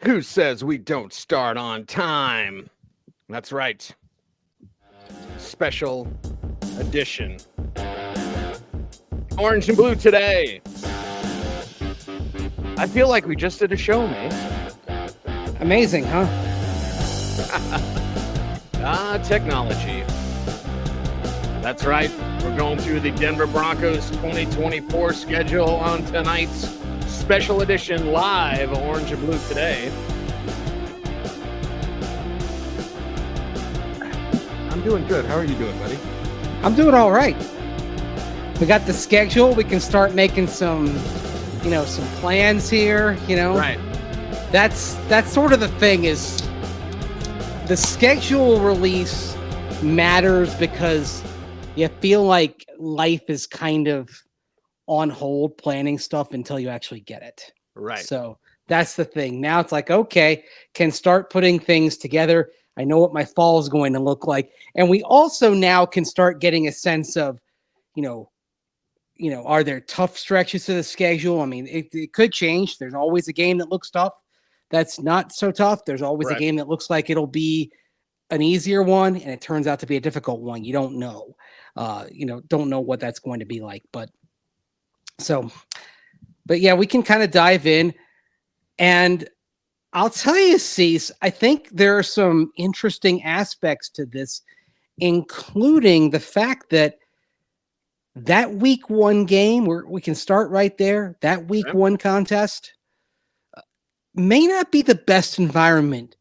Who says we don't start on time? That's right. Special edition. Orange and blue today. I feel like we just did a show, mate. Amazing, huh? Technology. That's right. We're going through the Denver Broncos 2024 schedule on tonight's special edition live Orange and Blue today. I'm doing good. How are you doing, buddy? I'm doing all right. We got the schedule. We can start making some plans here, Right. That's sort of the thing is the schedule release matters because you feel like life is kind of on hold planning stuff until you actually get it. Right. So that's the thing. Now it's like, okay, can start putting things together. I know what my fall is going to look like. And we also now can start getting a sense of, are there tough stretches to the schedule? I mean, it could change. There's always a game that looks tough that's not so tough. There's always a game that looks like it'll be an easier one, and it turns out to be a difficult one. You don't know. Don't know what that's going to be like. But yeah, we can kind of dive in. And I'll tell you, Cecil, I think there are some interesting aspects to this, including the fact that week one game, where we can start right there, that week one contest may not be the best environment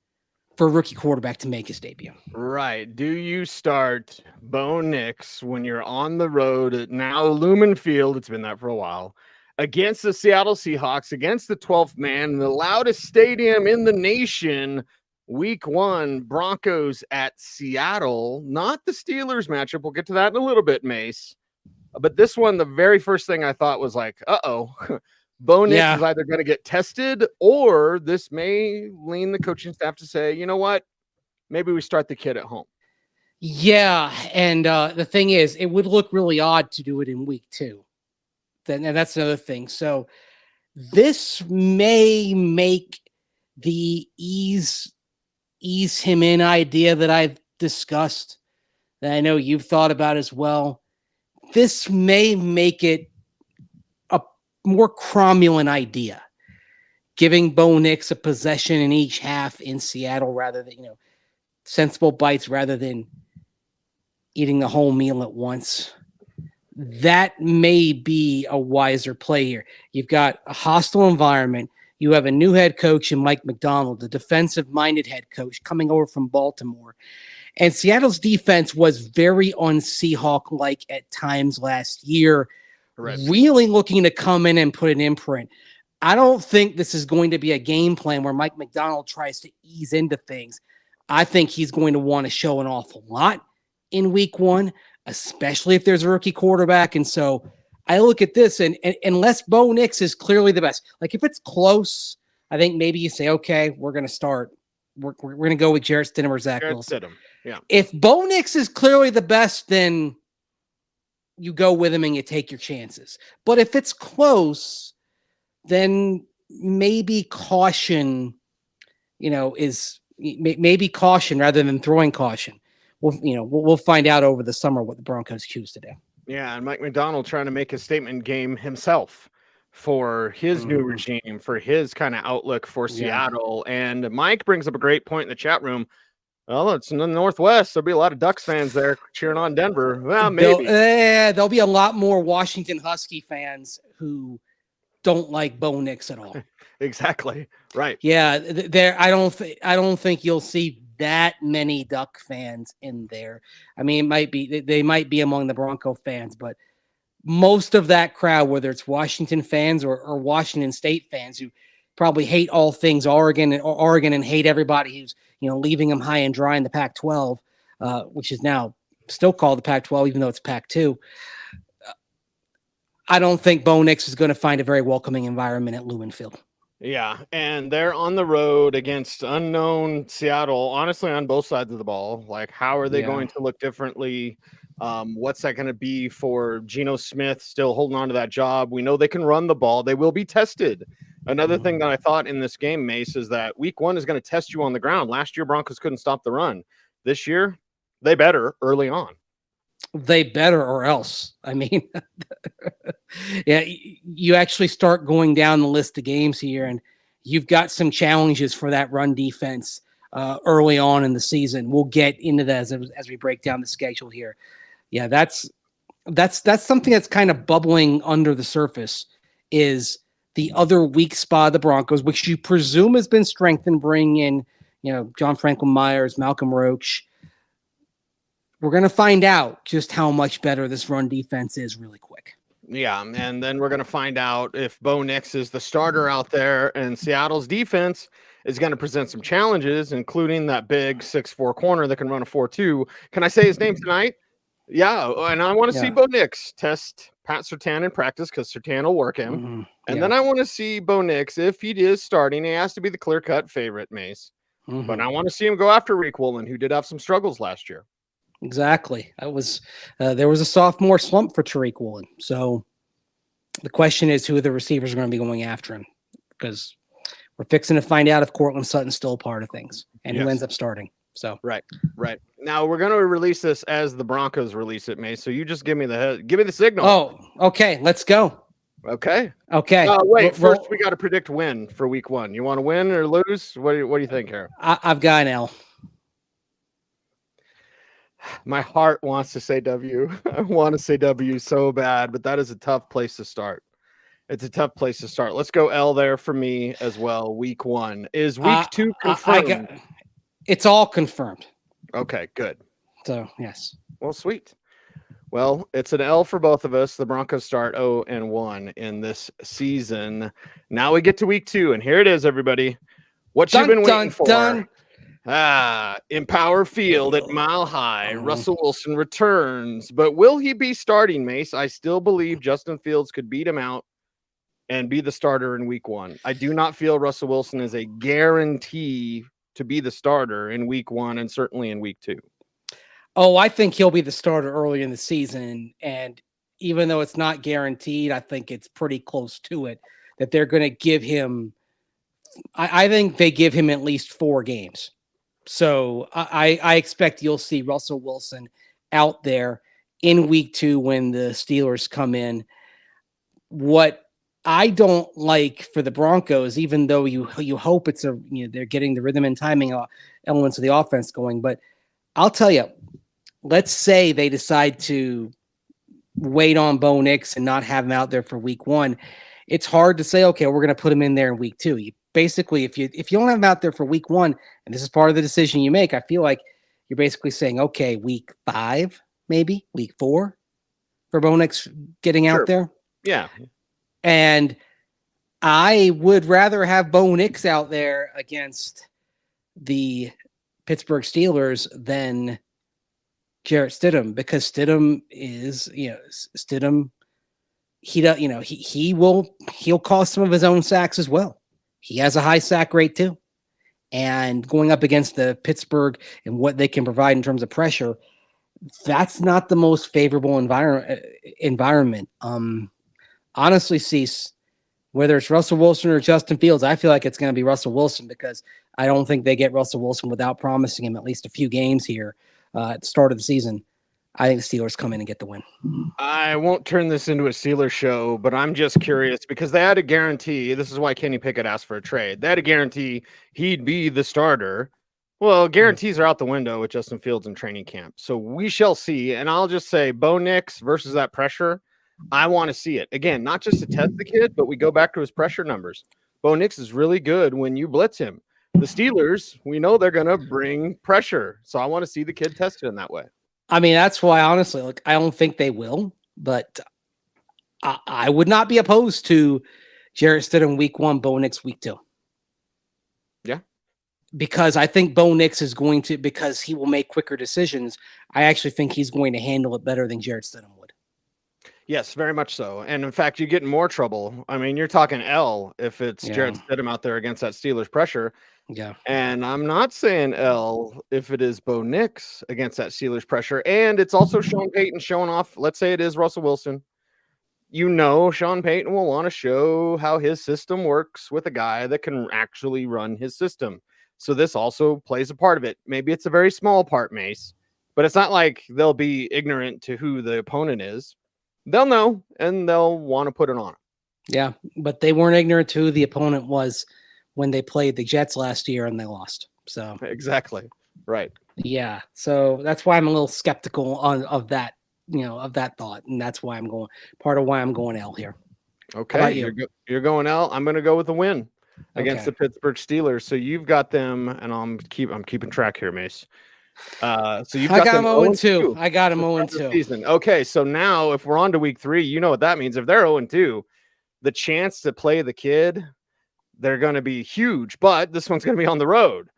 for a rookie quarterback to make his debut. Right. Do you start Bo Nix when you're on the road at now Lumen Field? It's been that for a while. Against the Seattle Seahawks, against the 12th man, the loudest stadium in the nation. Week one, Broncos at Seattle, not the Steelers matchup. We'll get to that in a little bit, Mace. But this one, the very first thing I thought was like, Bo Nix is either going to get tested, or this may lean the coaching staff to say, you know what, maybe we start the kid at home. Yeah, and the thing is, it would look really odd to do it in week two. And that's another thing. So this may make the ease him in idea that I've discussed, that I know you've thought about as well. This may make it a more cromulent idea, giving Bo Nix a possession in each half in Seattle rather than, sensible bites rather than eating the whole meal at once. That may be a wiser play here. You've got a hostile environment. You have a new head coach in Mike Macdonald, the defensive-minded head coach coming over from Baltimore. And Seattle's defense was very un-Seahawk-like at times last year, really looking to come in and put an imprint. I don't think this is going to be a game plan where Mike Macdonald tries to ease into things. I think he's going to want to show an awful lot in week one, especially if there's a rookie quarterback. And so I look at this, and unless Bo Nix is clearly the best, like if it's close, I think maybe you say, okay, we're going to start. We're going to go with Jarrett Stidham or Zach Wilson. Yeah. If Bo Nix is clearly the best, then you go with him and you take your chances. But if it's close, then maybe caution, is maybe caution rather than throwing caution. We'll find out over the summer what the Broncos choose to do. Yeah, and Mike Macdonald trying to make a statement game himself for his new regime, for his kind of outlook for Seattle. And Mike brings up a great point in the chat room. Well, it's in the Northwest. There'll be a lot of Ducks fans there cheering on Denver. Well, maybe. There'll be a lot more Washington Husky fans who don't like Bo Nix at all. Exactly. Right. Yeah, I don't think you'll see that many Duck fans in there. I mean, they might be among the Bronco fans, but most of that crowd, whether it's Washington fans or Washington State fans who probably hate all things Oregon and hate everybody who's, leaving them high and dry in the Pac-12, which is now still called the Pac-12, even though it's Pac-2. I don't think Bo Nix is going to find a very welcoming environment at Lumen Field. Yeah, and they're on the road against unknown Seattle, honestly, on both sides of the ball. Like, how are they going to look differently? What's that going to be for Geno Smith still holding on to that job? We know they can run the ball. They will be tested Another thing that I thought in this game, Mace, is that week 1 is going to test you on the ground. Last year, Broncos couldn't stop the run. This year, they better early on. They better, or else. I mean, yeah, you actually start going down the list of games here, and you've got some challenges for that run defense early on in the season. We'll get into that as we break down the schedule here. Yeah, that's something that's kind of bubbling under the surface, is the other weak spot of the Broncos, which you presume has been strengthened, bringing in, John Franklin Myers, Malcolm Roach. We're going to find out just how much better this run defense is really quick. Yeah, and then we're going to find out if Bo Nix is the starter out there, and Seattle's defense is going to present some challenges, including that big 6'4" corner that can run a 4.2. Can I say his name tonight? Yeah, and I want to see Bo Nix test Pat Surtain in practice, because Surtain will work him. Mm-hmm. And then I want to see Bo Nix, if he is starting, he has to be the clear-cut favorite, Mace. Mm-hmm. But I want to see him go after Reek Woolen, who did have some struggles last year. Exactly. That was there was a sophomore slump for Tariq Woolen. So the question is who the receivers are going to be going after him, because we're fixing to find out if Courtland Sutton's still part of things and who ends up starting. So right. Now we're going to release this as the Broncos release it, May. So you just give me the signal. Oh, okay. Let's go. Okay. Wait. First, we got to predict win for week 1. You want to win or lose? What do you think here? I've got an L. My heart wants to say W. I want to say W so bad, but that is a tough place to start. It's a tough place to start. Let's go L there for me as well. Week 1 is week 2 confirmed. It's all confirmed. Okay, good. So yes. Well, sweet. Well, it's an L for both of us. The Broncos start 0-1 in this season. Now we get to week 2, and here it is, everybody. What you've been waiting for. Empower Field at Mile High. Russell Wilson returns, but will he be starting, Mace? I still believe Justin Fields could beat him out and be the starter in week 1. I do not feel Russell Wilson is a guarantee to be the starter in week 1 and certainly in week 2. Oh, I think he'll be the starter early in the season, and even though it's not guaranteed, I think it's pretty close to it that they're going to give him. I think they give him at least 4 games. So I expect you'll see Russell Wilson out there in week 2 when the Steelers come in. What I don't like for the Broncos, even though you hope it's they're getting the rhythm and timing elements of the offense going, but I'll tell you, let's say they decide to wait on Bo Nix and not have him out there for week 1. It's hard to say, okay, we're going to put him in there in week 2. Basically, if you don't have him out there for week 1, and this is part of the decision you make, I feel like you're basically saying, okay, week 5, maybe week 4 for Bo Nix getting out there. Yeah. And I would rather have Bo Nix out there against the Pittsburgh Steelers than Jarrett Stidham, because Stidham is, Stidham, he'll cause some of his own sacks as well. He has a high sack rate too. And going up against the Pittsburgh and what they can provide in terms of pressure, that's not the most favorable environment. Honestly, Cease, whether it's Russell Wilson or Justin Fields, I feel like it's going to be Russell Wilson, because I don't think they get Russell Wilson without promising him at least a few games here at the start of the season. I think the Steelers come in and get the win. I won't turn this into a Steelers show, but I'm just curious because they had a guarantee. This is why Kenny Pickett asked for a trade. They had a guarantee he'd be the starter. Well, guarantees are out the window with Justin Fields in training camp. So we shall see. And I'll just say Bo Nix versus that pressure. I want to see it. Again, not just to test the kid, but we go back to his pressure numbers. Bo Nix is really good when you blitz him. The Steelers, we know they're going to bring pressure. So I want to see the kid tested in that way. I mean, that's why, honestly, I don't think they will, but I would not be opposed to Jarrett Stidham week 1, Bo Nix week 2. Yeah. Because I think Bo Nix is going to, because he will make quicker decisions, I actually think he's going to handle it better than Jarrett Stidham would. Yes, very much so. And in fact, you get in more trouble. I mean, you're talking L if it's Jarrett Stidham out there against that Steelers pressure. Yeah. And I'm not saying L if it is Bo Nix against that Steelers pressure. And it's also Sean Payton showing off. Let's say it is Russell Wilson. Sean Payton will want to show how his system works with a guy that can actually run his system. So this also plays a part of it. Maybe it's a very small part, Mace, but it's not like they'll be ignorant to who the opponent is. They'll know, and they'll want to put it on him. Yeah, but they weren't ignorant to who the opponent was when they played the Jets last year and they lost. So exactly. Right. Yeah. So that's why I'm a little skeptical of that, of that thought. And that's why I'm going L here. Okay. How about you? You're going L. I'm going to go with the win against the Pittsburgh Steelers. So you've got them, and I'm keeping track here, Mace. So you've got them 0-2. I got them 0-2. Season. Okay. So now if we're on to week 3, you know what that means. If they're 0-2, the chance to play the kid, they're going to be huge, but this one's going to be on the road.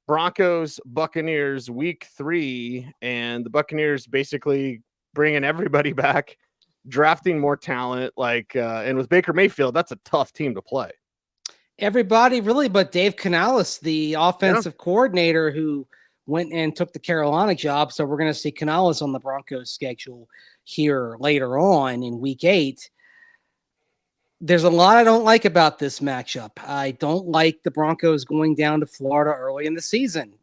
Broncos, Buccaneers, week 3, and the Buccaneers basically bringing everybody back, drafting more talent. And with Baker Mayfield, that's a tough team to play. Everybody really, but Dave Canales, the offensive coordinator who went and took the Carolina job. So we're going to see Canales on the Broncos schedule here later on in week 8. There's a lot I don't like about this matchup. I don't like the Broncos going down to Florida early in the season.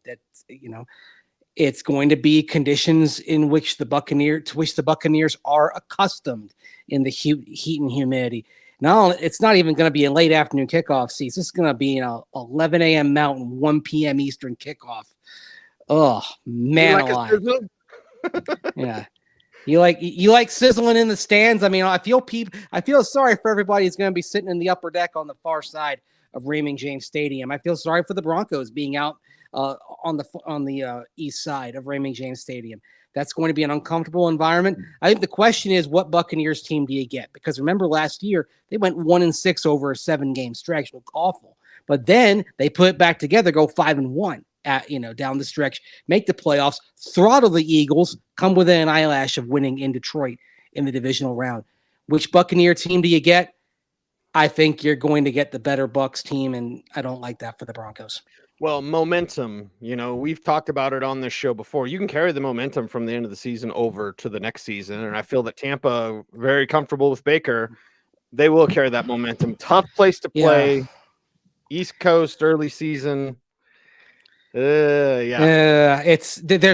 It's going to be conditions in which the Buccaneers are accustomed in the heat and humidity. Now, it's not even going to be a late afternoon kickoff season. It's going to be an 11 a.m. Mountain, 1 p.m. Eastern kickoff. Oh, man alive. Yeah. You like sizzling in the stands. I mean, I feel sorry for everybody who's going to be sitting in the upper deck on the far side of Raymond James Stadium. I feel sorry for the Broncos being out on the east side of Raymond James Stadium. That's going to be an uncomfortable environment. I think the question is, what Buccaneers team do you get? Because remember last year they went 1-6 over a 7-game stretch. Looked awful, but then they put it back together, go 5-1. Down the stretch, make the playoffs, throttle the Eagles, come within an eyelash of winning in Detroit in the divisional round. Which Buccaneer team do you get? I think you're going to get the better Bucs team, and I don't like that for the Broncos. Well, momentum, we've talked about it on this show before. You can carry the momentum from the end of the season over to the next season, and I feel that Tampa, very comfortable with Baker, they will carry that momentum. Tough place to play, East Coast, early season. There's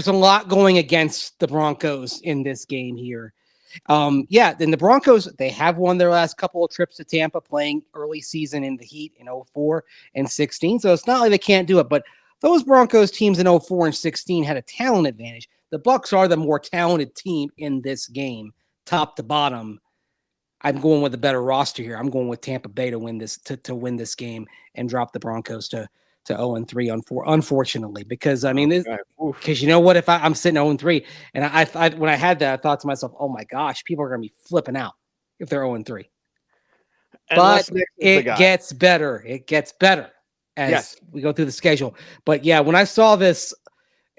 a lot going against the Broncos in this game here. Then the Broncos, they have won their last couple of trips to Tampa playing early season in the heat in 04 and 16. So it's not like they can't do it, but those Broncos teams in 04 and 16 had a talent advantage. The Bucs are the more talented team in this game, top to bottom. I'm going with a better roster here. I'm going with Tampa Bay to win this game and drop the Broncos to 0-3, unfortunately, because because you know what, if I'm sitting 0-3, and I when I had that, I thought to myself, oh my gosh, people are going to be flipping out if they're 0-3. But it gets better. It gets better as we go through the schedule. But yeah, when I saw this,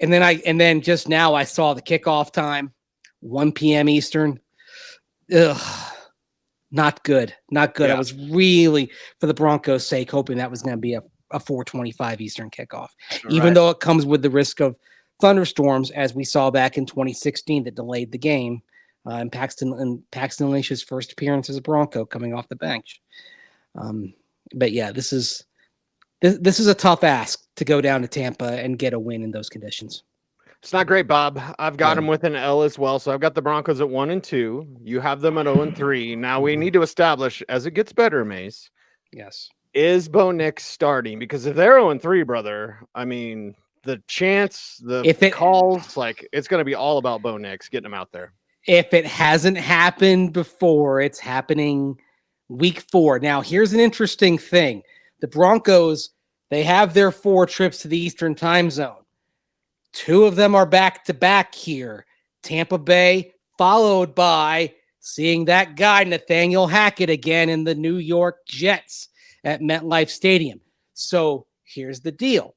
and then just now I saw the kickoff time, 1 p.m. Eastern. Not good. Not good. Yeah. I was really, for the Broncos' sake, hoping that was going to be a 4:25 Eastern kickoff, even though it comes with the risk of thunderstorms, as we saw back in 2016 that delayed the game. And Paxton Lynch's first appearance as a Bronco coming off the bench. But yeah, this is a tough ask to go down to Tampa and get a win in those conditions. It's not great, Bob. I've got them with an L as well. So I've got the Broncos at 1-2. You have them at 0-3. Now we need to establish, as it gets better, Mace. Yes. Is Bo Nix starting? Because if they're 0-3, brother, I mean, the chance, calls, it's going to be all about Bo Nix getting him out there. If it hasn't happened before, it's happening week 4. Now, here's an interesting thing. The Broncos, they have their 4 trips to the Eastern time zone. 2 of them are back-to-back here. Tampa Bay, followed by seeing that guy, Nathaniel Hackett, again in the New York Jets at MetLife Stadium. So here's the deal.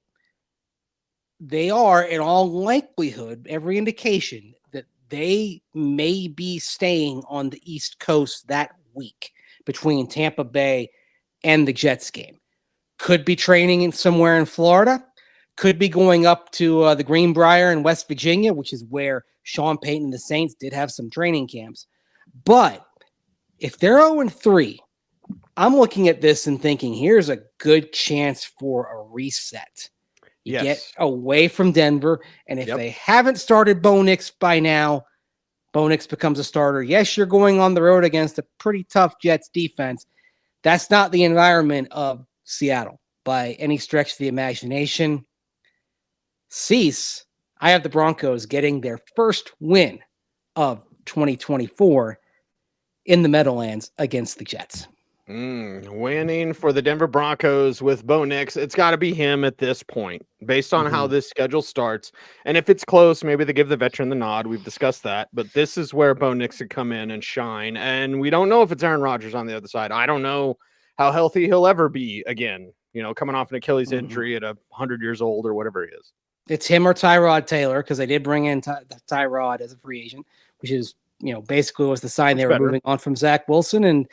They are, in all likelihood, every indication that they may be staying on the East Coast that week between Tampa Bay and the Jets game. Could be training somewhere in Florida. Could be going up to the Greenbrier in West Virginia, which is where Sean Payton and the Saints did have some training camps. But if they're 0-3, I'm looking at this and thinking, here's a good chance for a reset. You get away from Denver, and if they haven't started Bo Nix by now, Bo Nix becomes a starter. Yes, you're going on the road against a pretty tough Jets defense. That's not the environment of Seattle by any stretch of the imagination. Cease, I have the Broncos getting their first win of 2024 in the Meadowlands against the Jets. Winning for the Denver Broncos with Bo Nix. It's got to be him at this point, based on how this schedule starts. And if it's close, maybe they give the veteran the nod. We've discussed that. But this is where Bo Nix could come in and shine. And we don't know if it's Aaron Rodgers on the other side. I don't know how healthy he'll ever be again, coming off an Achilles injury at 100 years old or whatever he is. It's him or Tyrod Taylor, because they did bring in Tyrod as a free agent, which is, basically was the sign they were moving on from Zach Wilson. And,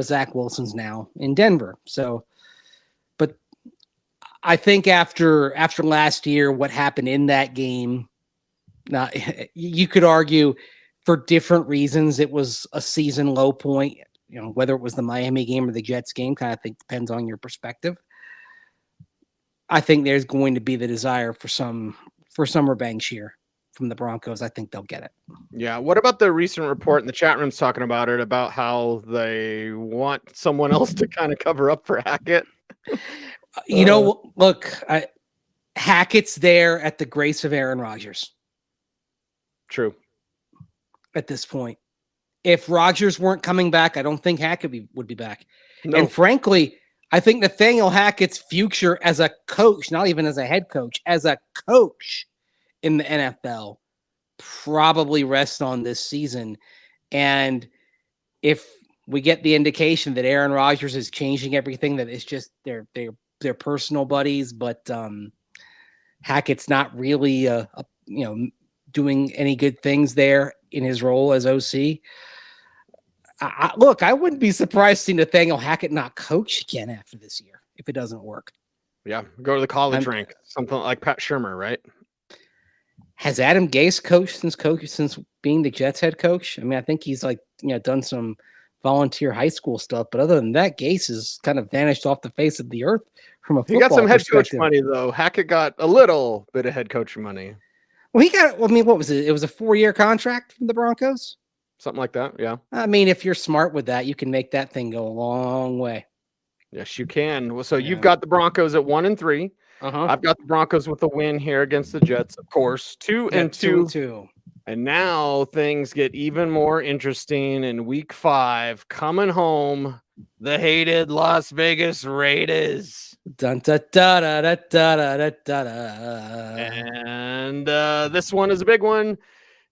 Zach Wilson's now in Denver. So, but I think after last year, what happened in that game, you could argue for different reasons, it was a season low point, whether it was the Miami game or the Jets game, kind of think depends on your perspective. I think there's going to be the desire for some revenge here from the Broncos. I think they'll get it. Yeah. What about the recent report in the chat room's talking about it, about how they want someone else to kind of cover up for Hackett? Look, Hackett's there at the grace of Aaron Rodgers. True. At this point, if Rodgers weren't coming back, I don't think Hackett would be back. No. And frankly, I think Nathaniel Hackett's future as a coach, not even as a head coach, as a coach in the NFL, probably rests on this season. And if we get the indication that Aaron Rodgers is changing everything, that it's just they're personal buddies, but Hackett's not really doing any good things there in his role as OC. Look, I wouldn't be surprised to see Nathaniel Hackett not coach again after this year if it doesn't work. Yeah, go to the college rank, something like Pat Shurmur, right? Has Adam Gase coached since being the Jets head coach? I mean, I think he's done some volunteer high school stuff, but other than that, Gase has kind of vanished off the face of the earth from a football perspective. He got some head coach money though. Hackett got a little bit of head coach money. Well, what was it? It was a 4-year contract from the Broncos. Something like that, yeah. I mean, if you're smart with that, you can make that thing go a long way. Yes, you can. Well, so you've got the Broncos at 1-3. I've got the Broncos with a win here against the Jets, of course. 2-2. And now things get even more interesting in Week 5. Coming home, the hated Las Vegas Raiders. Dun, da, da, da, da, da, da, da, da. And this one is a big one.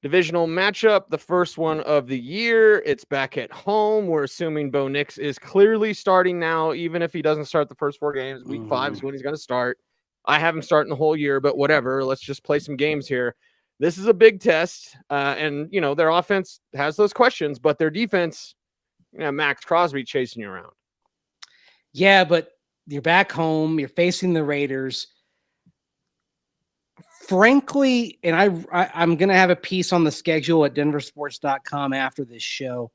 Divisional matchup, the first one of the year. It's back at home. We're assuming Bo Nix is clearly starting now, even if he doesn't start the first 4 games. Week 5 is when he's going to start. I have him starting the whole year, but whatever. Let's just play some games here. This is a big test, and their offense has those questions, but their defense, Max Crosby chasing you around. Yeah, but you're back home. You're facing the Raiders. Frankly, and I'm going to have a piece on the schedule at denversports.com after this show.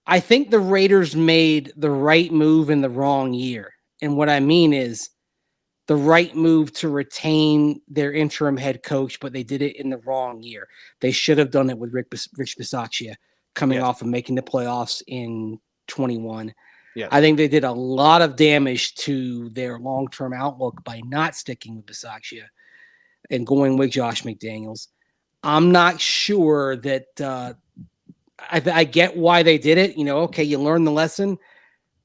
I think the Raiders made the right move in the wrong year. And what I mean is the right move to retain their interim head coach, but they did it in the wrong year. They should have done it with Rich Bisaccia coming off of making the playoffs in 21. Yes. I think they did a lot of damage to their long-term outlook by not sticking with Bisaccia and going with Josh McDaniels. I'm not sure that I get why they did it. Okay, you learn the lesson,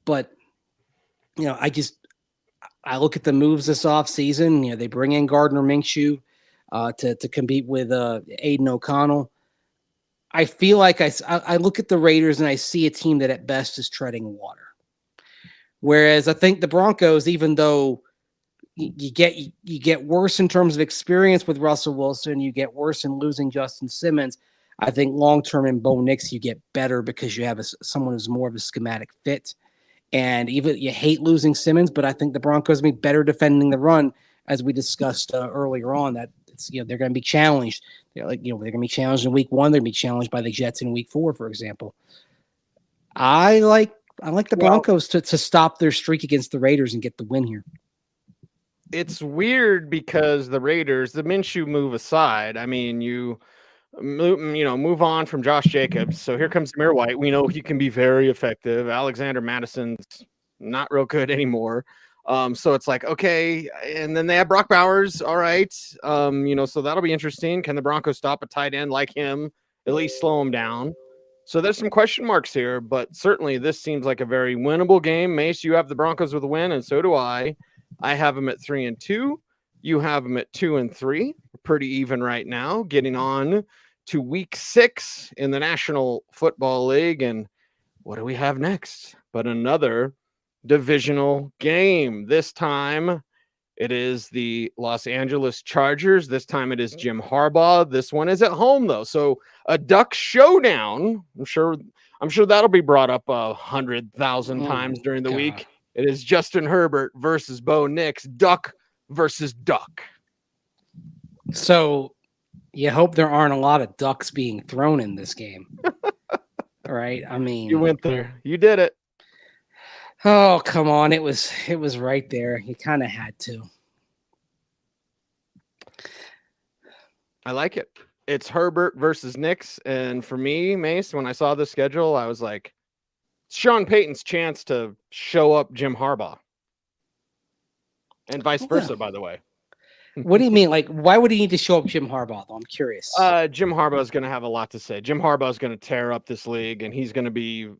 but I look at the moves this offseason. They bring in Gardner Minshew to compete with Aiden O'Connell. I feel like I look at the Raiders and I see a team that at best is treading water. Whereas I think the Broncos, even though you get worse in terms of experience with Russell Wilson, you get worse in losing Justin Simmons. I think long-term in Bo Nix, you get better because you have someone who's more of a schematic fit. And even you hate losing Simmons, but I think the Broncos will be better defending the run, as we discussed earlier on. That they're going to be challenged. They're going to be challenged in week 1. They're going to be challenged by the Jets in week 4, for example. I like the Broncos to stop their streak against the Raiders and get the win here. It's weird because the Raiders, the Minshew move aside, I mean, you move on from Josh Jacobs. So here comes Samir White. We know he can be very effective. Alexander Madison's not real good anymore. So it's like, okay. And then they have Brock Bowers. All right. So that'll be interesting. Can the Broncos stop a tight end like him, at least slow him down? So there's some question marks here, but certainly this seems like a very winnable game. Mace, you have the Broncos with a win, and so do I. I have them at 3-2. You have them at 2-3. Pretty even right now, getting on to week 6 in the National Football League. And what do we have next but another divisional game? This time it is the Los Angeles Chargers. This time it is Jim Harbaugh. This one is at home, though. So a Duck showdown. I'm sure that'll be brought up 100,000 times during the week. It is Justin Herbert versus Bo Nix. Duck versus Duck. So you hope there aren't a lot of ducks being thrown in this game. All right. I mean, you went there. You did it. Oh, come on. It was right there. You kind of had to. I like it. It's Herbert versus Nix. And for me, Mace, when I saw the schedule, I was like, Sean Payton's chance to show up Jim Harbaugh. And vice versa, by the way. What do you mean? Like, why would he need to show up Jim Harbaugh, though? I'm curious. Jim Harbaugh is going to have a lot to say. Jim Harbaugh is going to tear up this league, and he's going to be,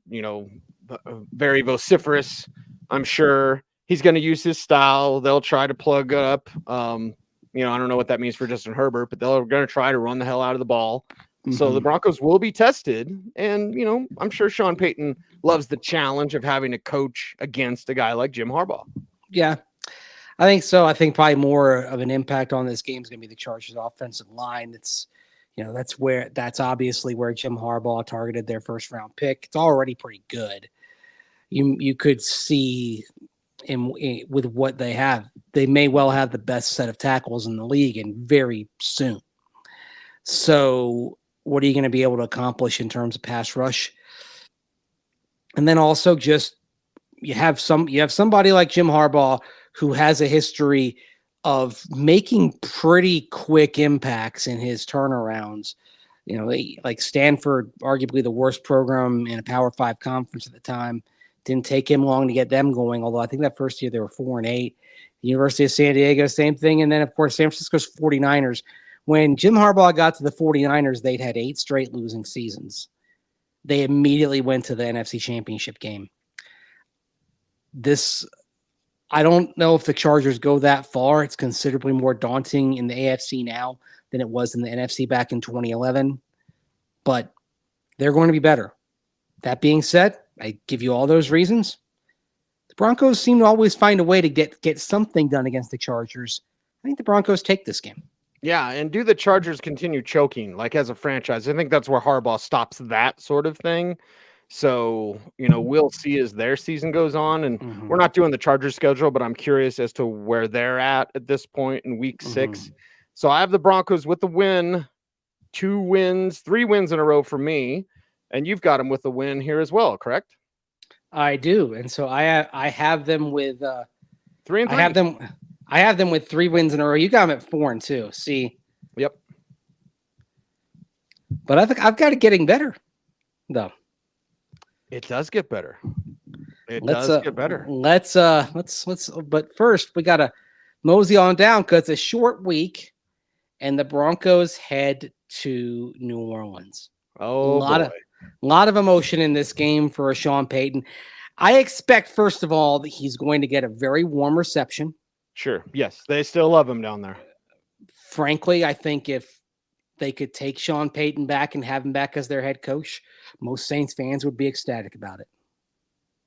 very vociferous. I'm sure he's going to use his style. They'll try to plug up. I don't know what that means for Justin Herbert, but they're going to try to run the hell out of the ball. Mm-hmm. So the Broncos will be tested. And, I'm sure Sean Payton loves the challenge of having to coach against a guy like Jim Harbaugh. Yeah. I think so. I think probably more of an impact on this game is going to be the Chargers' offensive line. It's, that's obviously where Jim Harbaugh targeted their first round pick. It's already pretty good. You could see with what they have, they may well have the best set of tackles in the league and very soon. So what are you going to be able to accomplish in terms of pass rush? And then also just you have somebody like Jim Harbaugh who has a history of making pretty quick impacts in his turnarounds. Like Stanford, arguably the worst program in a Power 5 conference at the time. Didn't take him long to get them going, although I think that first year they were 4-8. The University of San Diego, same thing. And then, of course, San Francisco's 49ers. When Jim Harbaugh got to the 49ers, they'd had 8 straight losing seasons. They immediately went to the NFC Championship game. I don't know if the Chargers go that far. It's considerably more daunting in the AFC now than it was in the NFC back in 2011. But they're going to be better. That being said, I give you all those reasons. The Broncos seem to always find a way to get something done against the Chargers. I think the Broncos take this game. Yeah, and do the Chargers continue choking, like as a franchise? I think that's where Harbaugh stops that sort of thing. So, we'll see as their season goes on. And we're not doing the Chargers schedule, but I'm curious as to where they're at this point in week 6. So I have the Broncos with the win, 3 wins in a row for me. And you've got them with the win here as well, correct? I do. And so I have them with 3-3. I have them with 3 wins in a row. You got them at 4-2. See? Yep. But I've got it getting better, though. It does get better. Let's get better. But first we gotta mosey on down because it's a short week, and the Broncos head to New Orleans. Oh, a lot of emotion in this game for Sean Payton. I expect, first of all, that he's going to get a very warm reception. Sure. Yes, they still love him down there. Frankly, I think if they could take Sean Payton back and have him back as their head coach, most Saints fans would be ecstatic about it.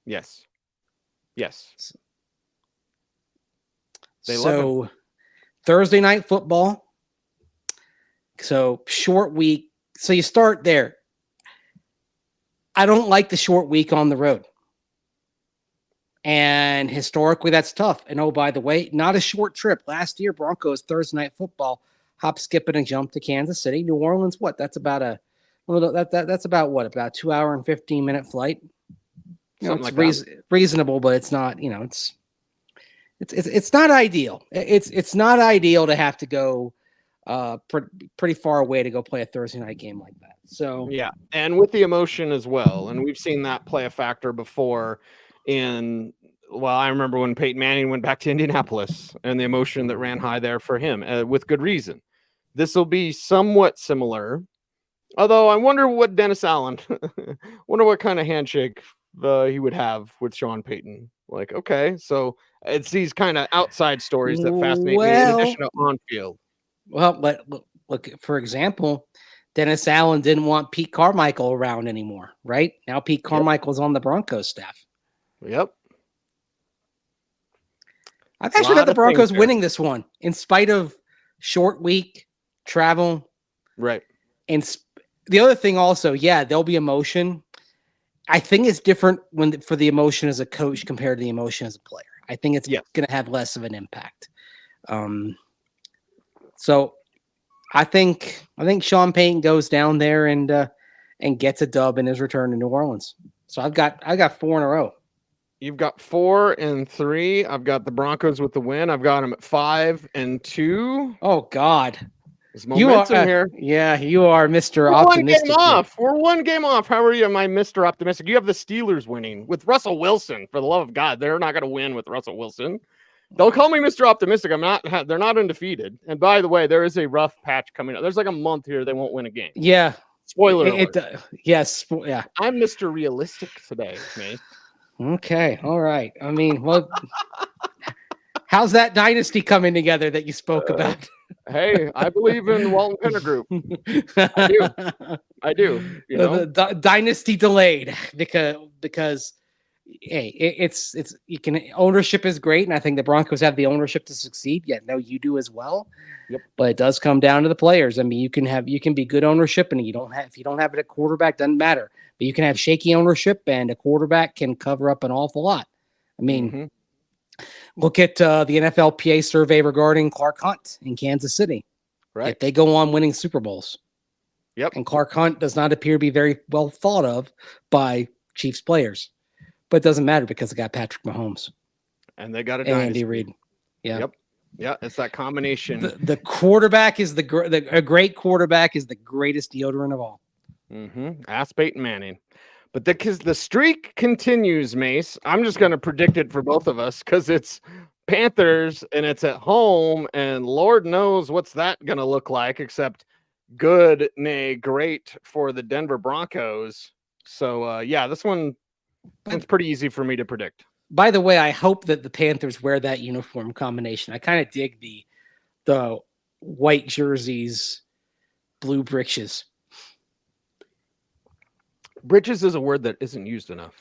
Yes. They love him. Thursday night football. So short week. So you start there. I don't like the short week on the road. And historically, that's tough. And oh, by the way, not a short trip. Last year, Broncos Thursday night football, hop, skip, and a jump to Kansas City. New Orleans, what? That's about that's about what? About 2 hour and 15-minute flight. Something It's like reasonable, but it's not. It's not ideal. It's not ideal to have to go pretty far away to go play a Thursday night game like that. So yeah, and with the emotion as well, and we've seen that play a factor before. I remember when Peyton Manning went back to Indianapolis, and the emotion that ran high there for him, with good reason. This will be somewhat similar, although I wonder what Dennis Allen, wonder what kind of handshake he would have with Sean Payton. Like, okay, so it's these kind of outside stories that fascinate me in addition to on field. Well, but look, for example, Dennis Allen didn't want Pete Carmichael around anymore, right? Now Pete Carmichael's on the Broncos staff. Yep. I've actually got the Broncos winning this one in spite of short week travel. Right. And the other thing also, yeah, there'll be emotion. I think it's different for the emotion as a coach compared to the emotion as a player. I think it's going to have less of an impact. So I think Sean Payton goes down there and gets a dub in his return to New Orleans. So I got 4 in a row. You've got 4 and 3. I've got the Broncos with the win. I've got them at 5 and 2. Oh God. There's momentum here. Yeah, you are Mr. We're Optimistic. 1 game off. We're 1 game off. How are you, my Mr. Optimistic? You have the Steelers winning with Russell Wilson. For the love of God, they're not going to win with Russell Wilson. Don't call me Mr. Optimistic. I'm not. They're not undefeated. And by the way, there is a rough patch coming up. There's like a month here they won't win a game. Yeah. Spoiler alert. Yes. Yeah. I'm Mr. Realistic today, mate. Okay. All right. I mean, well, how's that dynasty coming together that you spoke about? Hey, I believe in Walton Penner Group. I do. You know? The dynasty delayed because hey, it's ownership is great, and I think the Broncos have the ownership to succeed. Yeah, no, you do as well. Yep. But it does come down to the players. I mean, you can be good ownership, and if you don't have it at quarterback, doesn't matter. But you can have shaky ownership, and a quarterback can cover up an awful lot. I mean, look at the NFLPA survey regarding Clark Hunt in Kansas City. Right. If they go on winning Super Bowls. Yep. And Clark Hunt does not appear to be very well thought of by Chiefs players. But it doesn't matter because they got Patrick Mahomes. And they got a dynasty. Andy Reid. Yeah. Yep. Yeah, it's that combination. The quarterback is a great quarterback is the greatest deodorant of all. Ask Peyton Manning. But because the streak continues, Mace, I'm just going to predict it for both of us because it's Panthers and it's at home, and Lord knows what's that going to look like, except good, nay, great for the Denver Broncos. So, this one's pretty easy for me to predict. By the way, I hope that the Panthers wear that uniform combination. I kind of dig the white jerseys, blue breeches. Breeches is a word that isn't used enough.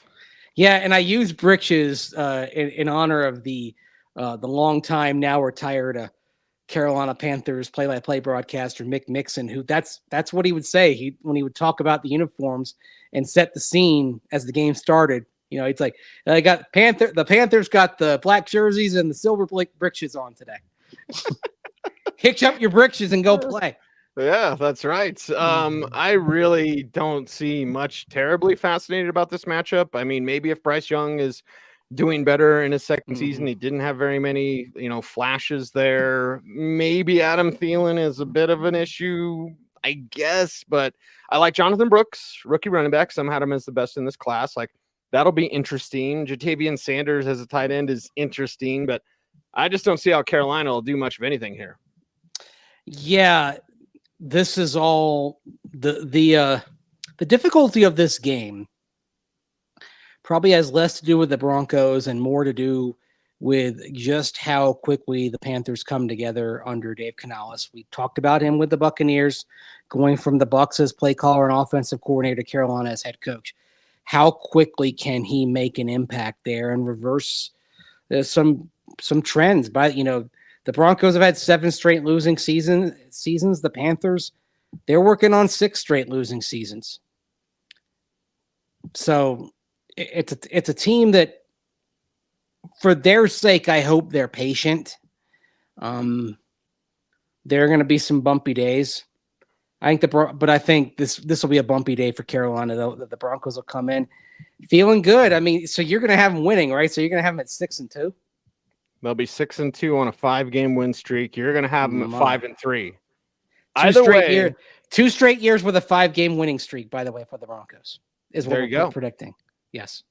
Yeah, and I use breeches in honor of the long time now retired Carolina Panthers play-by-play broadcaster Mick Mixon, who that's what he would say when he would talk about the uniforms and set the scene as the game started. You know, it's like the Panthers got the black jerseys and the silver breeches on today. Hitch up your breeches and go play. Yeah, that's right. I really don't see much terribly fascinated about this matchup. I mean, maybe if Bryce Young is doing better in his second season, he didn't have very many, flashes there. Maybe Adam Thielen is a bit of an issue, I guess, but I like Jonathan Brooks, rookie running back. Some had him as the best in this class. Like, that'll be interesting. Jatavian Sanders as a tight end is interesting, but I just don't see how Carolina will do much of anything here. Yeah, this is all the difficulty of this game probably has less to do with the Broncos and more to do with just how quickly the Panthers come together under Dave Canales. We talked about him with the Buccaneers, going from the Bucs as play caller and offensive coordinator to Carolina as head coach. How quickly can he make an impact there and reverse some trends? The Broncos have had 7 straight losing seasons. The Panthers, they're working on 6 straight losing seasons. So it's a team that, for their sake, I hope they're patient. There are going to be some bumpy days. I think this will be a bumpy day for Carolina, though. The Broncos will come in feeling good. I mean, so you're going to have them winning, right? So you're going to have them at 6-2. They'll be 6-2 on a 5-game win streak. You're going to have them at 5-3. Two straight years with a 5-game winning streak, by the way, for the Broncos is what we're predicting. Yes.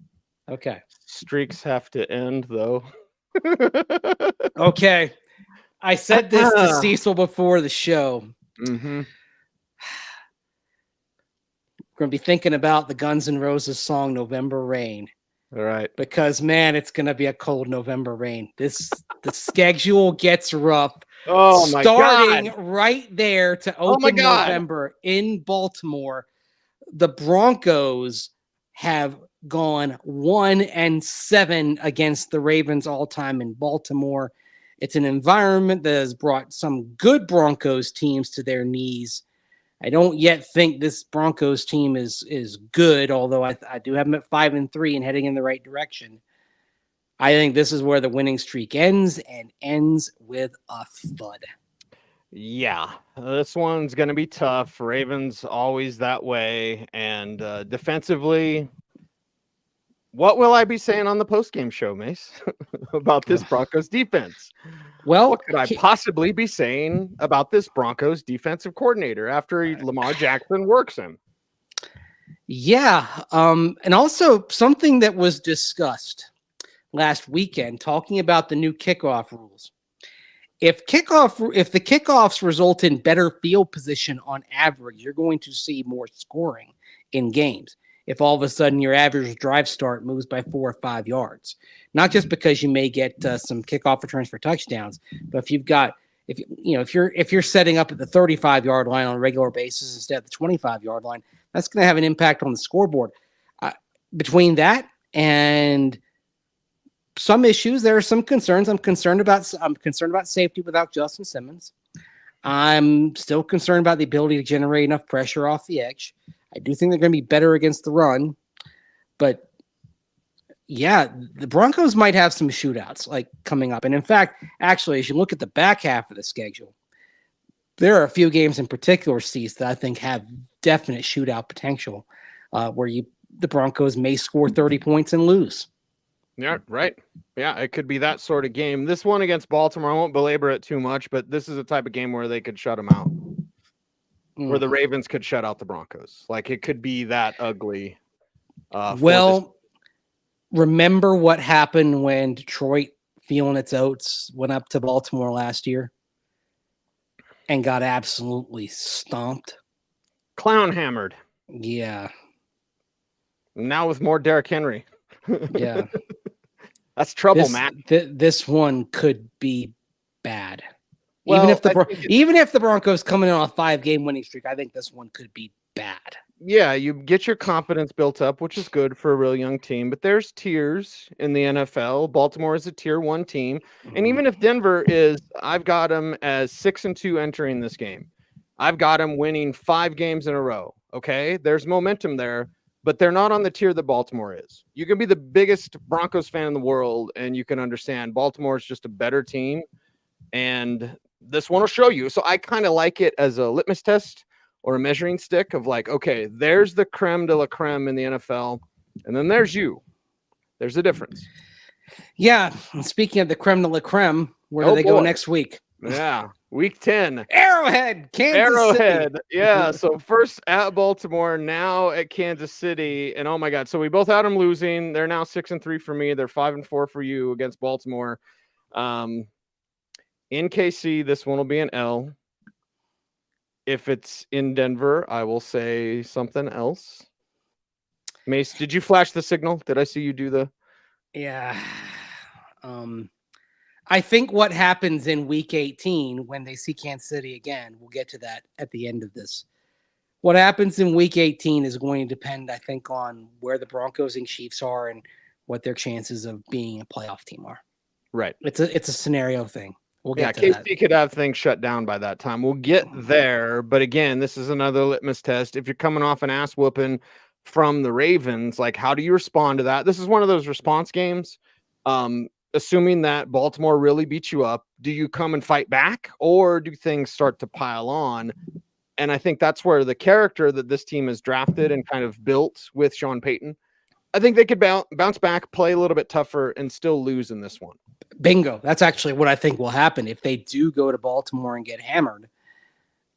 Okay. Streaks have to end, though. Okay. I said this to Cecil before the show. Mm-hmm. We're going to be thinking about the Guns N' Roses song November Rain. All right. Because, man, it's going to be a cold November rain. The schedule gets rough. Oh, my God. Starting right there to open November in Baltimore, the Broncos have gone 1-7 against the Ravens all time in Baltimore. It's an environment that has brought some good Broncos teams to their knees. I don't yet think this Broncos team is good, although I do have them at 5-3 and heading in the right direction. I think this is where the winning streak ends and ends with a thud. Yeah, this one's going to be tough. Ravens always that way. And defensively, what will I be saying on the postgame show, Mace, about this Broncos defense? Well, what could I possibly be saying about this Broncos defensive coordinator after Lamar Jackson works him? Yeah, and also something that was discussed last weekend, talking about the new kickoff rules. If the kickoffs result in better field position on average, you're going to see more scoring in games. If all of a sudden your average drive start moves by 4 or 5 yards, not just because you may get some kickoff returns for touchdowns, but if you're setting up at the 35-yard line on a regular basis instead of the 25-yard line, that's going to have an impact on the scoreboard. Between that and some issues, there are some concerns. I'm concerned about safety without Justin Simmons. I'm still concerned about the ability to generate enough pressure off the edge. I do think they're going to be better against the run, but yeah, the Broncos might have some shootouts like coming up. And in fact, actually, as you look at the back half of the schedule, there are a few games in particular, Cease, that I think have definite shootout potential, where the Broncos may score 30 points and lose. Yeah, right. Yeah, it could be that sort of game. This one against Baltimore, I won't belabor it too much, but this is a type of game where they could shut them out. Where the Ravens could shut out the Broncos. Like, it could be that ugly. Remember what happened when Detroit, feeling its oats, went up to Baltimore last year and got absolutely stomped? Clown hammered. Yeah. Now with more Derrick Henry. Yeah. That's trouble, Matt. This one could be bad. Well, even if the Broncos come in on a 5-game winning streak, I think this one could be bad. Yeah, you get your confidence built up, which is good for a real young team. But there's tiers in the NFL. Baltimore is a tier 1 team. And even if Denver is, I've got them as 6-2 entering this game. I've got them winning 5 games in a row. Okay, there's momentum there, but they're not on the tier that Baltimore is. You can be the biggest Broncos fan in the world, and you can understand Baltimore is just a better team. And this one will show you. So I kind of like it as a litmus test or a measuring stick of like, okay, there's the creme de la creme in the NFL. And then there's you. There's a difference. Yeah. And speaking of the creme de la creme, where do they go next week? Yeah. Week 10. Arrowhead, Kansas City. Yeah. So first at Baltimore, now at Kansas City. And oh my God. So we both had them losing. They're now 6-3 for me. They're 5-4 for you against Baltimore. In KC, this one will be an L. If it's in Denver, I will say something else. Mace, did you flash the signal? Did I see you do the? Yeah. I think what happens in week 18 when they see Kansas City again, we'll get to that at the end of this. What happens in week 18 is going to depend, I think, on where the Broncos and Chiefs are and what their chances of being a playoff team are. Right. It's a scenario thing. We'll get to KC that. could have things shut down by that time. We'll get there. But again, this is another litmus test. If you're coming off an ass whooping from the Ravens, like, how do you respond to that? This is one of those response games. assuming that Baltimore really beats you up, do you come and fight back, or do things start to pile on? And I think that's where the character that this team has drafted and kind of built with Sean Payton, I think they could bounce back, play a little bit tougher, and still lose in this one. Bingo. That's actually what I think will happen. If they do go to Baltimore and get hammered,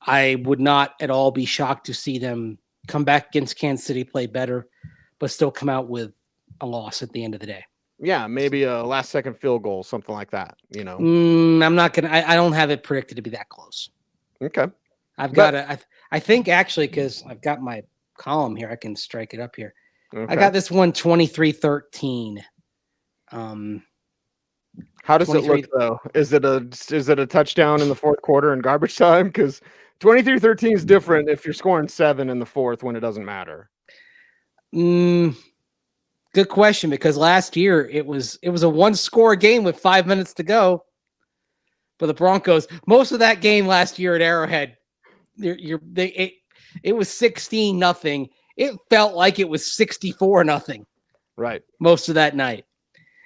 I would not at all be shocked to see them come back against Kansas City, play better, but still come out with a loss at the end of the day. Yeah, maybe a last-second field goal, something like that, you know. I'm not going to – I don't have it predicted to be that close. Okay. I think actually, because I've got my column here, I can strike it up here. Okay. I got this one 23-13. How does it look, though? Is it a touchdown in the fourth quarter in garbage time? Because 23-13 is different if you're scoring 7 in the fourth when it doesn't matter. Good question, because last year it was a one-score game with 5 minutes to go. But the Broncos, most of that game last year at Arrowhead, it was 16-0. It felt like it was 64-0. Right. Most of that night.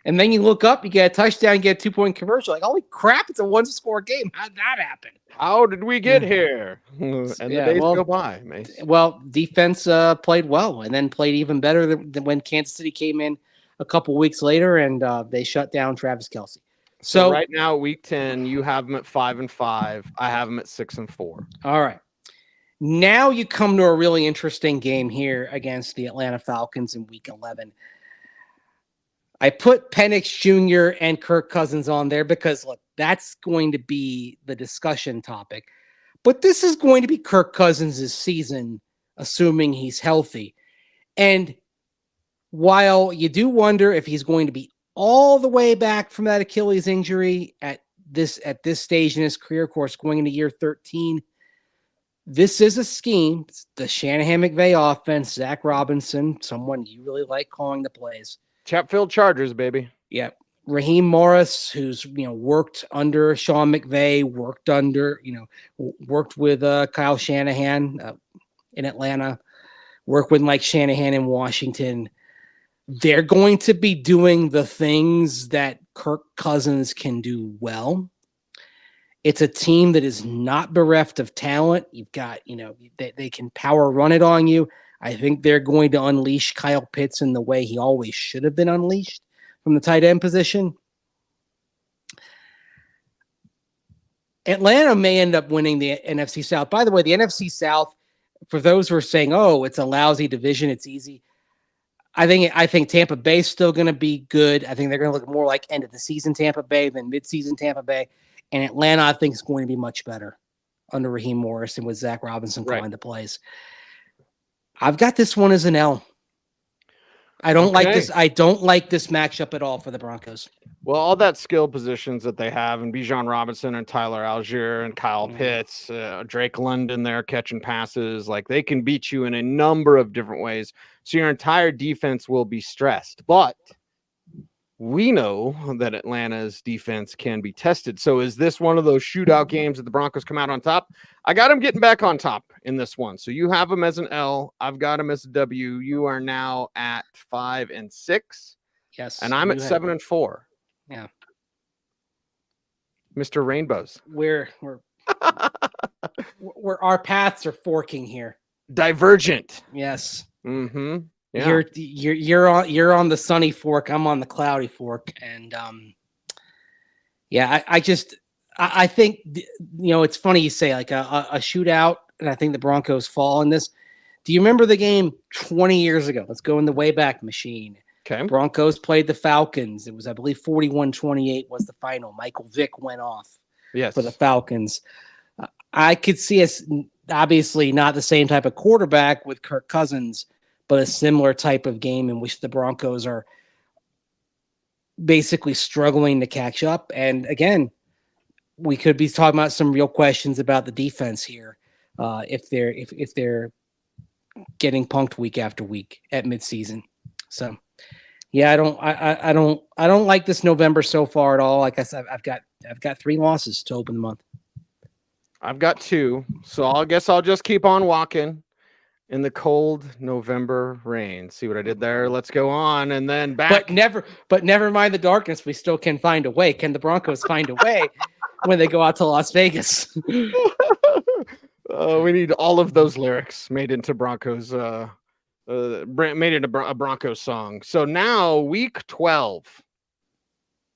And then you look up, you get a touchdown, you get a 2-point conversion. Like, holy crap, it's a one-score game. How did that happen? How did we get here? And the days go by, Mace. Well, defense played well and then played even better than when Kansas City came in a couple weeks later and they shut down Travis Kelce. So right now, week 10, you have them at 5-5. I have them at 6-4. All right. Now you come to a really interesting game here against the Atlanta Falcons in week 11. I put Penix Jr. and Kirk Cousins on there because, look, that's going to be the discussion topic. But this is going to be Kirk Cousins' season, assuming he's healthy. And while you do wonder if he's going to be all the way back from that Achilles injury at this stage in his career, of course, going into year 13, this is a scheme. It's the Shanahan-McVay offense, Zach Robinson, someone you really like calling the plays. Chatfield Chargers, baby. Yeah. Raheem Morris, who's, worked under Sean McVay, worked with Kyle Shanahan in Atlanta, worked with Mike Shanahan in Washington. They're going to be doing the things that Kirk Cousins can do well. It's a team that is not bereft of talent. You've got, they can power run it on you. I think they're going to unleash Kyle Pitts in the way he always should have been unleashed from the tight end position. Atlanta may end up winning the NFC South. By the way, the NFC South, for those who are saying, oh, it's a lousy division, it's easy. I think Tampa Bay is still going to be good. I think they're going to look more like end of the season Tampa Bay than midseason Tampa Bay. And Atlanta, I think, is going to be much better under Raheem Morris and with Zach Robinson calling the plays. I've got this one as an L. I don't like this. I don't like this matchup at all for the Broncos. Well, all that skill positions that they have, and Bijan Robinson and Tyler Algier and Kyle Pitts, Drake London there catching passes, like they can beat you in a number of different ways. So your entire defense will be stressed. But we know that Atlanta's defense can be tested. So is this one of those shootout games that the Broncos come out on top? I got them getting back on top in this one. So you have them as an L. I've got them as a W. You are now at 5-6. Yes. And I'm at 7-4. Yeah. Mr. Rainbows. We're our paths are forking here. Divergent. Yes. Mm-hmm. Yeah. You're on the sunny fork. I'm on the cloudy fork. And I think it's funny you say like a shootout, and I think the Broncos fall in this. Do you remember the game 20 years ago? Let's go in the Wayback Machine. Okay. Broncos played the Falcons. It was, I believe, 41-28 was the final. Michael Vick went off for the Falcons. I could see us, obviously not the same type of quarterback with Kirk Cousins, but a similar type of game in which the Broncos are basically struggling to catch up. And again, we could be talking about some real questions about the defense here if they're getting punked week after week at midseason. So, yeah, I don't like this November so far at all. Like I said, I've got 3 losses to open the month. I've got 2, so I guess I'll just keep on walking. in the cold November rain. See what I did there? Let's go on. And then back. But never mind the darkness. We still can find a way. Can the Broncos find a way when they go out to Las Vegas? We need all of those lyrics made into Broncos, made into a Broncos song. So now week 12,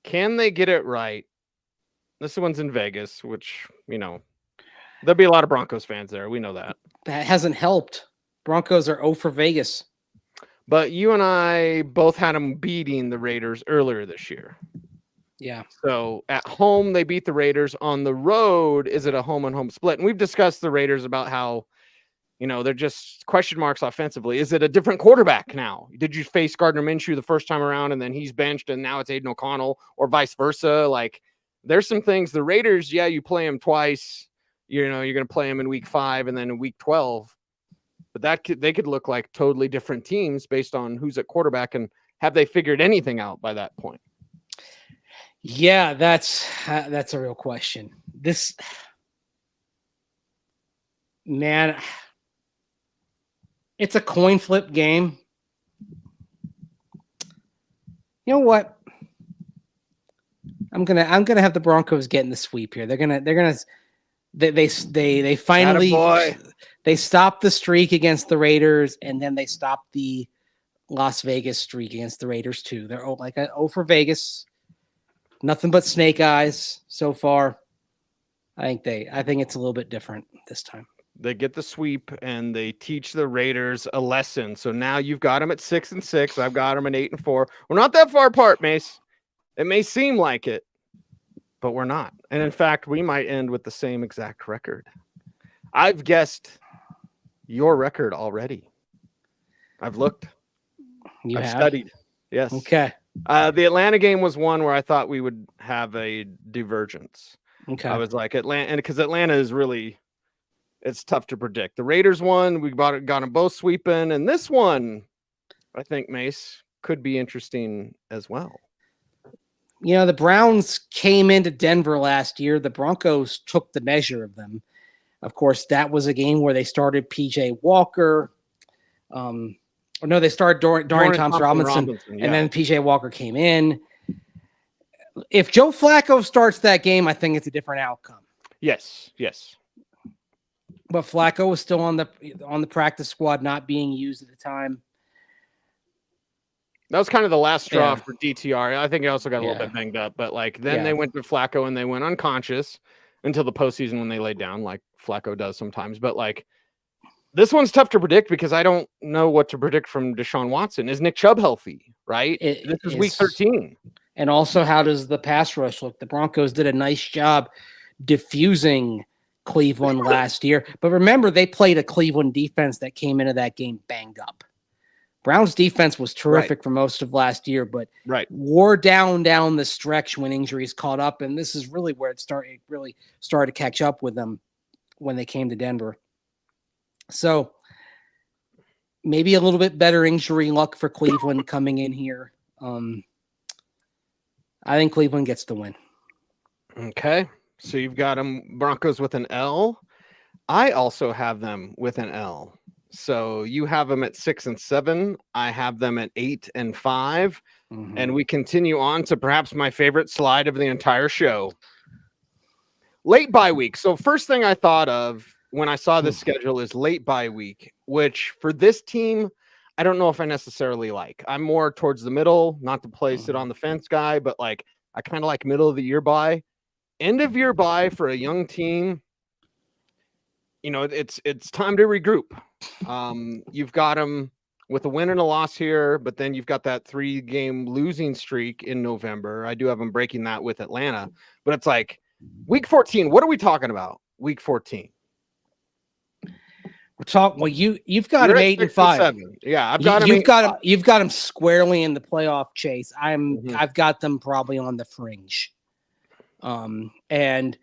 can they get it right? This one's in Vegas, which, there'll be a lot of Broncos fans there. We know that. That hasn't helped. Broncos are 0 for Vegas. But you and I both had them beating the Raiders earlier this year. Yeah. So at home, they beat the Raiders. On the road, is it a home and home split? And we've discussed the Raiders about how, they're just question marks offensively. Is it a different quarterback now? Did you face Gardner Minshew the first time around and then he's benched and now it's Aiden O'Connell, or vice versa? Like, there's some things. The Raiders, you play them twice. You're going to play them in week 5 and then in week 12. But they could look like totally different teams based on who's at quarterback, and have they figured anything out by that point? Yeah, that's a real question. This, man, it's a coin flip game. You know what? I'm gonna have the Broncos getting the sweep here. They finally they stopped the streak against the Raiders, and then they stopped the Las Vegas streak against the Raiders too. They're like 0 for Vegas. Nothing but snake eyes so far. I think it's a little bit different this time. They get the sweep and they teach the Raiders a lesson. So now you've got them at 6-6. I've got them at 8-4. We're not that far apart, Mace. It may seem like it, but we're not. And in fact, we might end with the same exact record. I've guessed your record already. I've looked. I've studied. Yes. Okay. The Atlanta game was one where I thought we would have a divergence. Okay. I was like, Atlanta, and because Atlanta is really, it's tough to predict. The Raiders won. We got them both sweeping. And this one, I think, Mace, could be interesting as well. The Browns came into Denver last year. The Broncos took the measure of them. Of course, that was a game where they started P.J. Walker. They started Dorian Thompson-Robinson, yeah. And then P.J. Walker came in. If Joe Flacco starts that game, I think it's a different outcome. Yes. But Flacco was still on the practice squad, not being used at the time. That was kind of the last straw for DTR. I think he also got a little bit banged up, but then they went to Flacco and they went unconscious until the postseason when they laid down, like Flacco does sometimes. But this one's tough to predict because I don't know what to predict from Deshaun Watson. Is Nick Chubb healthy? Right. This is week 13. And also, how does the pass rush look? The Broncos did a nice job diffusing Cleveland last year. But remember, they played a Cleveland defense that came into that game banged up. Browns defense was terrific for most of last year, but wore down the stretch when injuries caught up. And this is really where it really started to catch up with them when they came to Denver. So maybe a little bit better injury luck for Cleveland coming in here. I think Cleveland gets the win. Okay. So you've got them Broncos with an L. I also have them with an L. So you have them at 6-7. I have them at 8-5. Mm-hmm. And we continue on to perhaps my favorite slide of the entire show. Late bye week. So first thing I thought of when I saw this schedule is late bye week, which for this team, I don't know if I necessarily like. I'm more towards the middle, not the play sit on the fence guy, but I kind of like middle of the year bye. End of year bye for a young team. It's time to regroup. You've got them with a win and a loss here, but then you've got that 3-game losing streak in November. I do have them breaking that with Atlanta, but it's week 14. What are we talking about? Week 14. We're talking. Well, you've got them 8-5. Yeah, I've got them. You've got them squarely in the playoff chase. I've got them probably on the fringe. And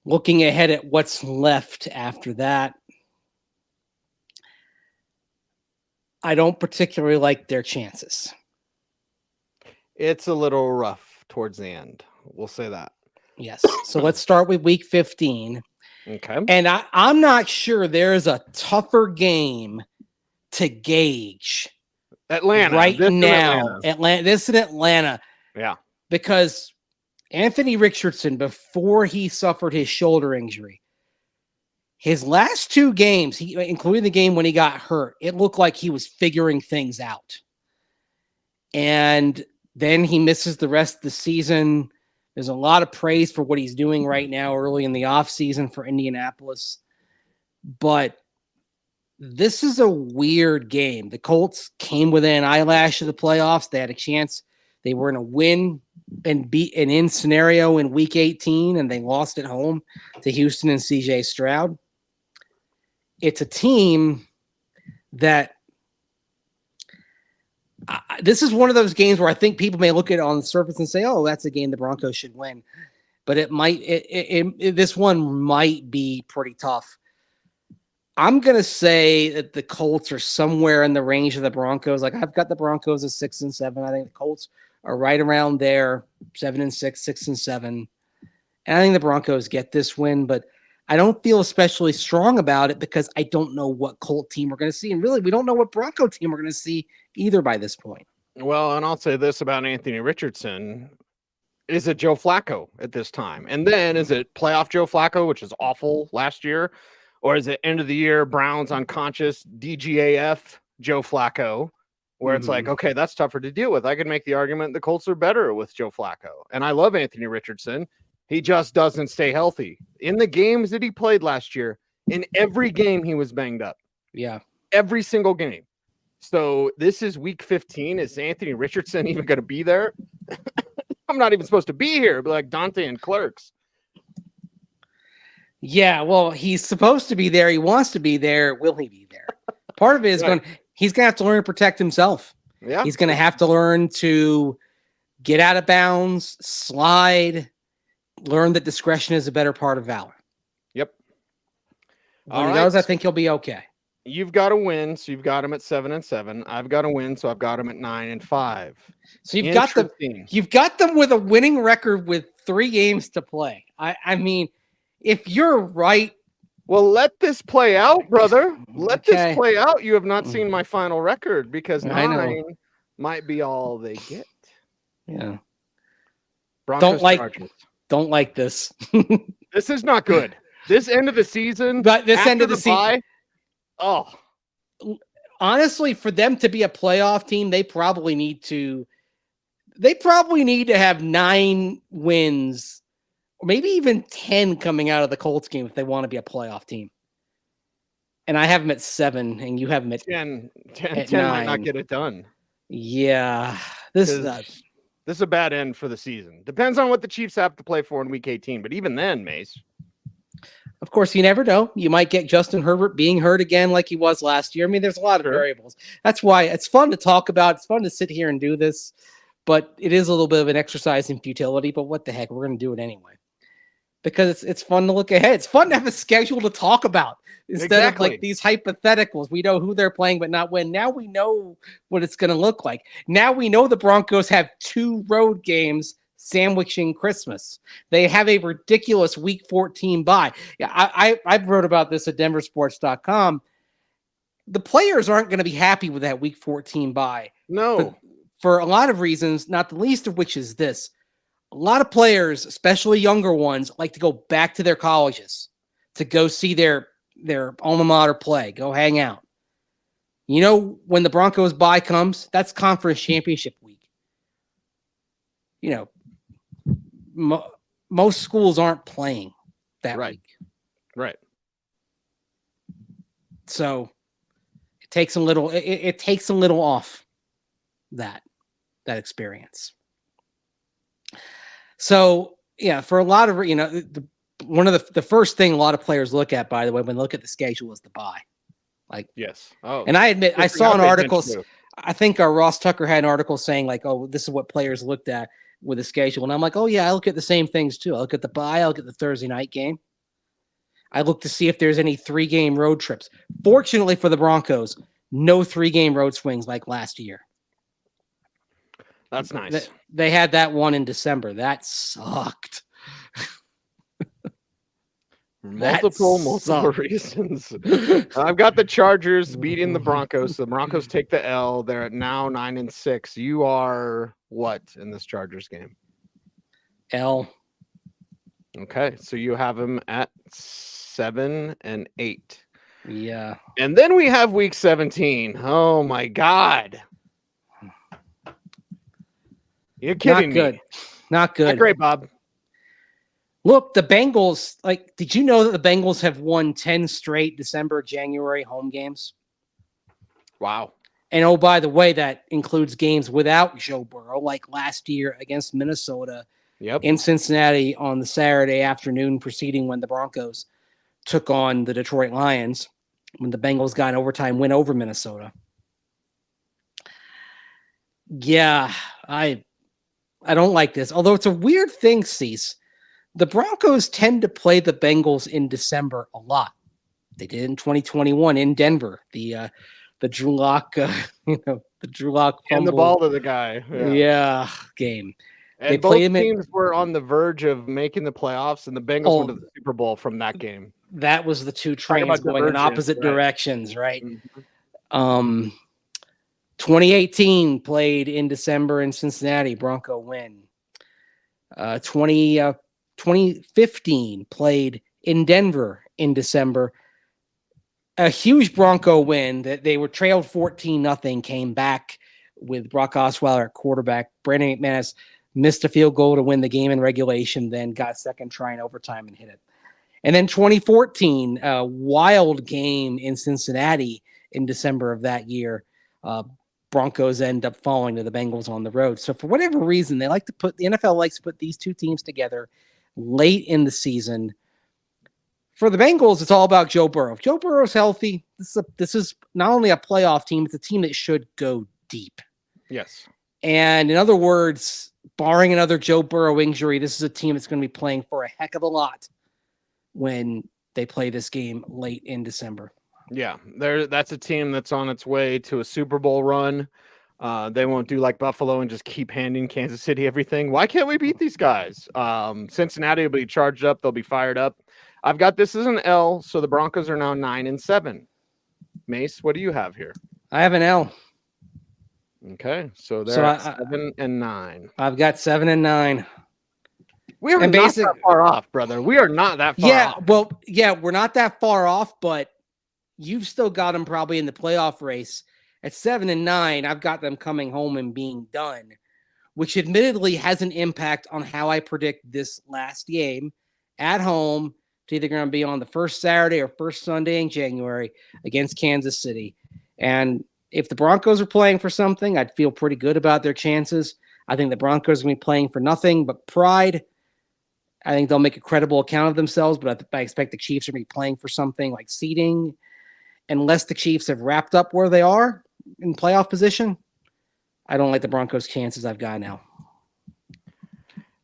looking ahead at what's left after that, I don't particularly like their chances. It's a little rough towards the end. We'll say that. Yes. So let's start with week 15. Okay. And I'm not sure there is a tougher game to gauge Atlanta right this now. Atlanta. This in Atlanta. Yeah. Because Anthony Richardson, before he suffered his shoulder injury, his last 2 games, including the game when he got hurt, it looked like he was figuring things out. And then he misses the rest of the season. There's a lot of praise for what he's doing right now early in the offseason for Indianapolis. But this is a weird game. The Colts came within an eyelash of the playoffs. They had a chance. They were in a win and beat an in scenario in week 18, and they lost at home to Houston and CJ Stroud. It's a team that this is one of those games where I think people may look at it on the surface and say, oh, that's a game the Broncos should win. But this one might be pretty tough. I'm going to say that the Colts are somewhere in the range of the Broncos. Like, I've got the Broncos at 6-7. I think the Colts are right around there, 7-6, 6-7. And I think the Broncos get this win, but I don't feel especially strong about it because I don't know what Colt team we're going to see. And really, we don't know what Bronco team we're going to see either by this point. Well, and I'll say this about Anthony Richardson. Is it Joe Flacco at this time? And then is it playoff Joe Flacco, which is awful last year? Or is it end of the year Browns unconscious DGAF Joe Flacco, where it's like, okay, that's tougher to deal with. I could make the argument the Colts are better with Joe Flacco. And I love Anthony Richardson. He just doesn't stay healthy. In the games that he played last year, in every game he was banged up. Yeah. Every single game. So this is week 15. Is Anthony Richardson even going to be there? I'm not even supposed to be here, but like Dante and Clerks. Yeah, well, he's supposed to be there. He wants to be there. Will he be there? Part of it is he's going to have to learn to protect himself. Yeah. He's going to have to learn to get out of bounds, slide, learn that discretion is a better part of valor. Yep. When he does, I think he'll be okay. You've got to win, so you've got him at 7-7. I've got to win, so I've got him at 9-5. So you've got them with a winning record with 3 games to play. I mean, if you're right, well, let this play out, brother. Let this play out. You have not seen my final record because 9 might be all they get. Yeah. Broncos don't like this. This is not good. This end of the season, but this end of the season. Oh, honestly, for them to be a playoff team, they probably need to have 9 wins, or maybe even 10 coming out of the Colts game if they want to be a playoff team. And I have them at 7, and you have them at 10. 10 9. might not get it done. Yeah, this is a bad end for the season. Depends on what the Chiefs have to play for in week 18, but even then, Mace. Of course, you never know. You might get Justin Herbert being hurt again like he was last year. I mean, there's a lot of variables. That's why it's fun to talk about. It's fun to sit here and do this, but it is a little bit of an exercise in futility, but what the heck, we're going to do it anyway. Because it's fun to look ahead. It's fun to have a schedule to talk about instead of like these hypotheticals. We know who they're playing, but not when. Now we know what it's going to look like. Now we know the Broncos have 2 road games sandwiching Christmas. They have a ridiculous week 14 bye. Yeah, I wrote about this at denversports.com. The players aren't going to be happy with that week 14 bye. No. For a lot of reasons, not the least of which is this. A lot of players, especially younger ones, like to go back to their colleges to go see their alma mater play, go hang out. You know, when the Broncos bye comes, that's conference championship week. You know, most schools aren't playing that week. Right. So it takes a little, it takes a little off that experience. So yeah, for a lot of, one of the first thing a lot of players look at, by the way, when they look at the schedule is the bye. Like, yes. Oh, and I admit, I saw an article. I think Ross Tucker had an article saying like, oh, this is what players looked at with the schedule. And I'm like, oh yeah, I look at the same things too. I look at the bye. I look at the Thursday night game. I look to see if there's any 3-game road trips. Fortunately for the Broncos, no 3-game road swings like last year. That's nice. They had that one in December. That sucked. Multiple reasons. I've got the Chargers beating the Broncos. The Broncos take the L. They're at now 9-6. You are what in this Chargers game? L. Okay, so you have them at 7-8. Yeah. And then we have week 17. Oh my God. You're kidding me. Not good. Not great, Bob. Look, the Bengals, did you know that the Bengals have won 10 straight December, January home games? Wow. And oh, by the way, that includes games without Joe Burrow, like last year against Minnesota in Cincinnati on the Saturday afternoon preceding when the Broncos took on the Detroit Lions, when the Bengals got an overtime win over Minnesota. Yeah, I don't like this. Although it's a weird thing, Cease. The Broncos tend to play the Bengals in December a lot. They did in 2021 in Denver. The Drew Lock, the Drew Lock fumble. And the ball to the guy. Yeah, game. And they both teams were on the verge of making the playoffs, and the Bengals went to the Super Bowl from that game. That was the two trains going in opposite directions, right? Mm-hmm. 2018 played in December in Cincinnati, Bronco win. 2015 played in Denver in December. A huge Bronco win that they were trailed 14-0, came back with Brock Osweiler at quarterback. Brandon McManus missed a field goal to win the game in regulation, then got second try in overtime and hit it. And then 2014, a wild game in Cincinnati in December of that year. Broncos end up falling to the Bengals on the road. So for whatever reason, the NFL likes to put these two teams together late in the season. For the Bengals, it's all about Joe Burrow. If Joe Burrow's healthy, this is not only a playoff team, it's a team that should go deep. Yes. And in other words, barring another Joe Burrow injury, this is a team that's going to be playing for a heck of a lot when they play this game late in December. Yeah, that's a team that's on its way to a Super Bowl run. They won't do like Buffalo and just keep handing Kansas City everything. Why can't we beat these guys? Cincinnati will be charged up. They'll be fired up. I've got this as an L, so the Broncos are now 9-7. Mace, what do you have here? I have an L. Okay, so they're at 7-9. I've got 7-9. We are not that far off, brother. We are not that far off. We're not that far off, but you've still got them probably in the playoff race. At 7-9, I've got them coming home and being done, which admittedly has an impact on how I predict this last game at home. It's either going to be on the first Saturday or first Sunday in January against Kansas City. And if the Broncos are playing for something, I'd feel pretty good about their chances. I think the Broncos are going to be playing for nothing but pride. I think they'll make a credible account of themselves, but I expect the Chiefs are going to be playing for something like seeding. Unless the Chiefs have wrapped up where they are in playoff position, I don't like the Broncos' chances I've got now.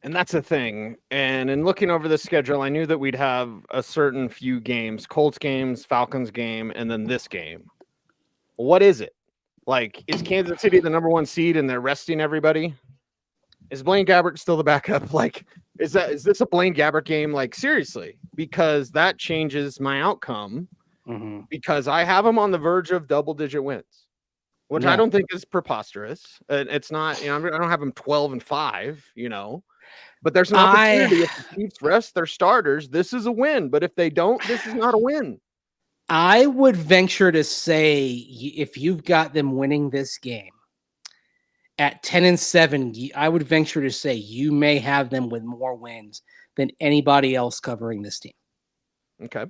And that's the thing. And in looking over the schedule, I knew that we'd have a certain few games, Colts games, Falcons game, and then this game. What is it? Like, is Kansas City the number one seed and they're resting everybody? Is Blaine Gabbert still the backup? Like, is this a Blaine Gabbert game? Like, seriously, because that changes my outcome. Mm-hmm. Because I have them on the verge of double-digit wins, which I don't think is preposterous. It's not, I don't have them 12-5, but there's an opportunity if the Chiefs rest their starters. This is a win, but if they don't, this is not a win. I would venture to say if you've got them winning this game at 10-7, I would venture to say you may have them with more wins than anybody else covering this team. Okay.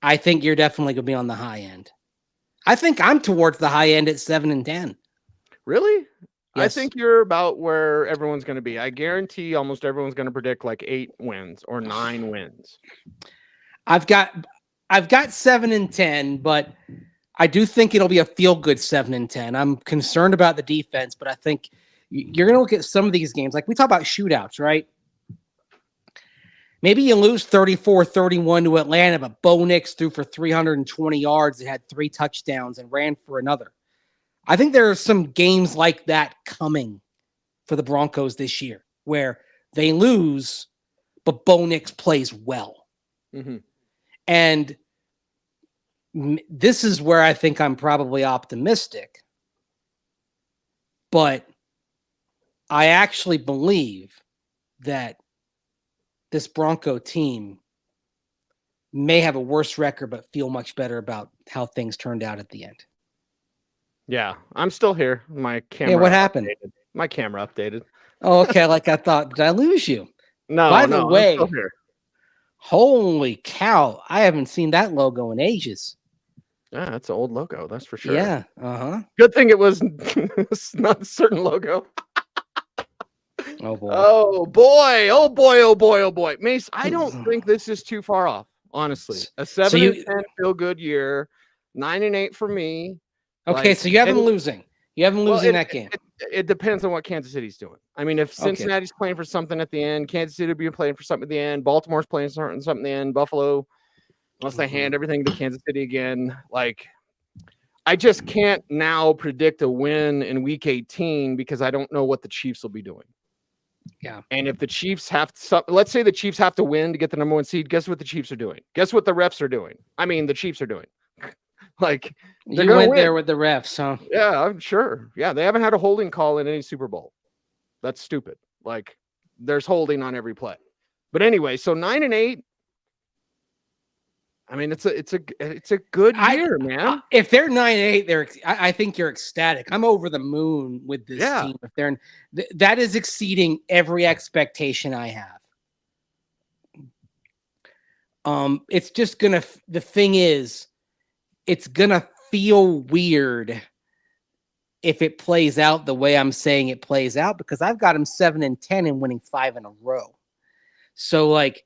I think you're definitely going to be on the high end. I think I'm towards the high end at 7-10. Really? Yes. I think you're about where everyone's going to be. I guarantee almost everyone's going to predict like 8 wins or 9 wins. I've got 7-10, but I do think it'll be a feel-good 7-10. I'm concerned about the defense, but I think you're going to look at some of these games. Like we talk about shootouts, right? Maybe you lose 34-31 to Atlanta, but Bo Nix threw for 320 yards and had 3 touchdowns and ran for another. I think there are some games like that coming for the Broncos this year where they lose, but Bo Nix plays well. Mm-hmm. And this is where I think I'm probably optimistic. But I actually believe that this Bronco team may have a worse record, but feel much better about how things turned out at the end. Yeah, I'm still here. My camera. Yeah, what happened? Updated. My camera updated. Oh, okay. Like I thought. Did I lose you? No, By the I'm way, still here. Holy cow. I haven't seen that logo in ages. Yeah, that's an old logo. That's for sure. Yeah. Uh-huh. Good thing it was it's not a certain logo. Oh boy. Oh boy. Oh boy. Oh boy. Oh boy. Mace, I don't think this is too far off, honestly. A 7-10 feel good year, 9-8 for me. Okay, so you have them losing. You have them losing that game. It depends on what Kansas City's doing. I mean, if Cincinnati's playing for something at the end, Kansas City will be playing for something at the end, Baltimore's playing something at the end, Buffalo, unless they hand everything to Kansas City again. Like, I just can't now predict a win in Week 18 because I don't know what the Chiefs will be doing. Yeah. And if the Chiefs have to, let's say the Chiefs have to win to get the number 1 seed, guess what the Chiefs are doing? Guess what the refs are doing? I mean, the Chiefs are doing. Like, you went there with the refs, huh? Yeah, I'm sure. Yeah, they haven't had a holding call in any Super Bowl. That's stupid. Like, there's holding on every play. But anyway, so 9-8. I mean, it's a good year, man. If they're 9-8, I think you're ecstatic. I'm over the moon with this team. If they're that is exceeding every expectation I have. It's just gonna. The thing is, it's gonna feel weird if it plays out the way I'm saying it plays out, because I've got them 7-10 and winning 5 in a row. So, like,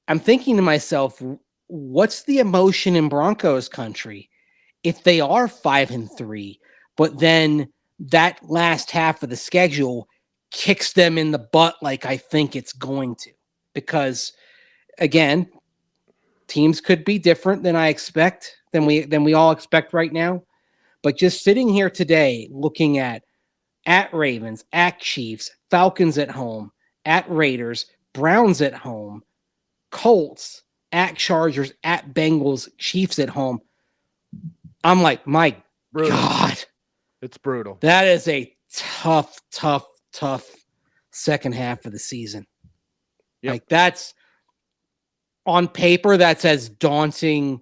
I'm thinking to myself, what's the emotion in Broncos country if they are 5-3, but then that last half of the schedule kicks them in the butt like I think it's going to? Because, again, teams could be different than I expect, than we all expect right now. But just sitting here today, looking at Ravens, at Chiefs, Falcons at home, at Raiders, Browns at home, Colts, at Chargers, at Bengals, Chiefs at home, I'm like, my God. It's brutal. That is a tough second half of the season. Yep. Like, that's, on paper, that's as daunting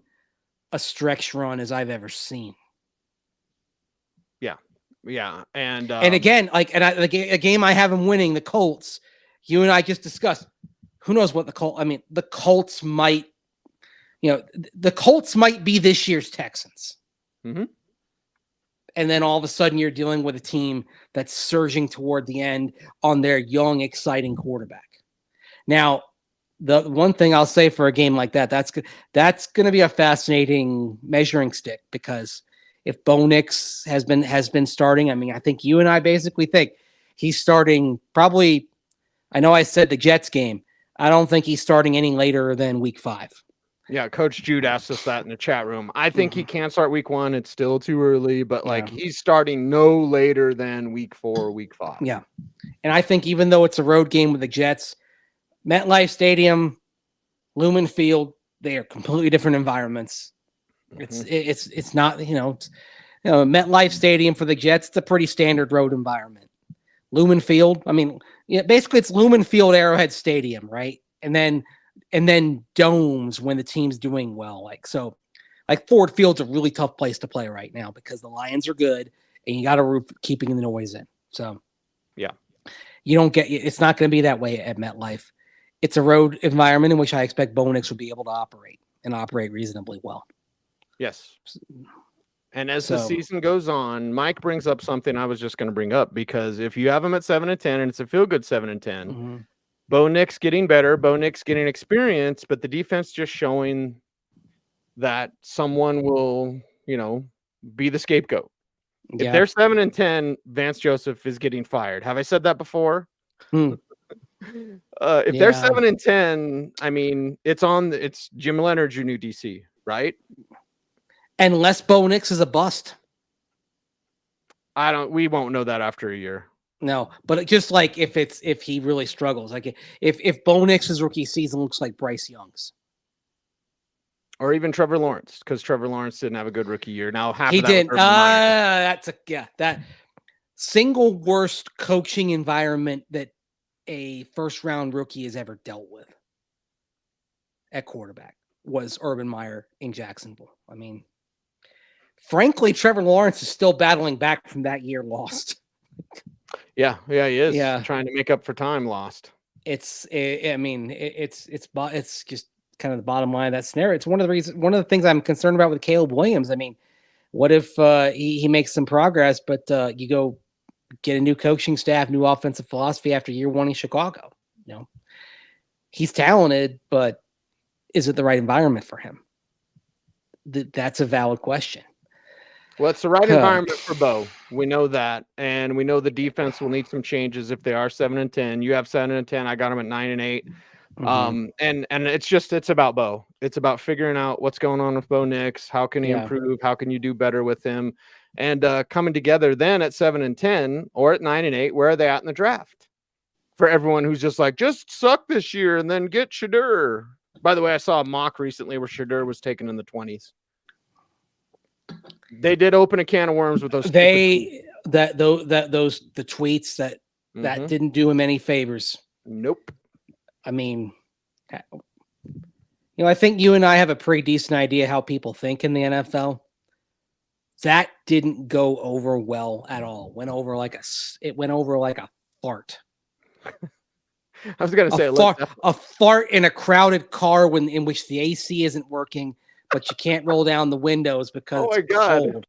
a stretch run as I've ever seen. Yeah. And again, a game I have them winning, the Colts, you and I just discussed, who knows what the Colts might, the Colts might be this year's Texans. Mm-hmm. And then all of a sudden you're dealing with a team that's surging toward the end on their young, exciting quarterback. Now, the one thing I'll say for a game like that, that's going to be a fascinating measuring stick, because if Bo Nix has been starting, I mean, I think you and I basically think he's starting probably. I know I said the Jets game. I don't think he's starting any later than week 5. Yeah, Coach Jude asked us that in the chat room. I think he can start week 1. It's still too early, but he's starting no later than week 4, week 5. Yeah, and I think even though it's a road game with the Jets, MetLife Stadium, Lumen Field, they are completely different environments. It's not, MetLife Stadium for the Jets, it's a pretty standard road environment. Lumen Field, I mean, basically it's Lumen Field, Arrowhead Stadium, right? And then domes when the team's doing well. Like Ford Field's a really tough place to play right now because the Lions are good and you got to root for keeping the noise in. So yeah, it's not going to be that way at MetLife. It's a road environment in which I expect Bo Nix will be able to operate reasonably well. Yes. And as the season goes on, Mike brings up something I was just going to bring up, because if you have them at 7-10 and it's a feel good 7-10, Bo Nix getting better, Bo Nix getting experience, but the defense just showing that someone will, be the scapegoat. If they're 7-10, Vance Joseph is getting fired. Have I said that before? If they're 7-10, I mean, it's Jim Leonard's your new DC, right? Unless Bo Nix is a bust. We won't know that after a year. No, but just like if he really struggles, like if Bo Nix's rookie season looks like Bryce Young's. Or even Trevor Lawrence, because Trevor Lawrence didn't have a good rookie year. Now half He of that didn't. was Urban Meyer. That single worst coaching environment that a first round rookie has ever dealt with at quarterback was Urban Meyer in Jacksonville. I mean, frankly, Trevor Lawrence is still battling back from that year lost. Yeah, he is. Yeah. Trying to make up for time lost. It's just kind of the bottom line of that scenario. It's one of the things I'm concerned about with Caleb Williams. I mean, what if he makes some progress, but you go get a new coaching staff, new offensive philosophy after year one in Chicago? You know, he's talented, but is it the right environment for him? That's a valid question. Well, it's the right environment for Bo. We know that, and we know the defense will need some changes if they are 7-10. You have 7-10. I got them at 9-8. And it's about Bo. It's about figuring out what's going on with Bo Nix. How can he improve? How can you do better with him? And coming together then at 7-10 or at 9-8, where are they at in the draft? For everyone who's just like, just suck this year and then get Shadur. By the way, I saw a mock recently where Shadur was taken in the 20s. They did open a can of worms with those. The tweets that didn't do him any favors. Nope. I mean, I think you and I have a pretty decent idea how people think in the NFL. That didn't go over well at all. It went over like a fart. I was going to say a fart in a crowded car in which the AC isn't working, but you can't roll down the windows because it's cold.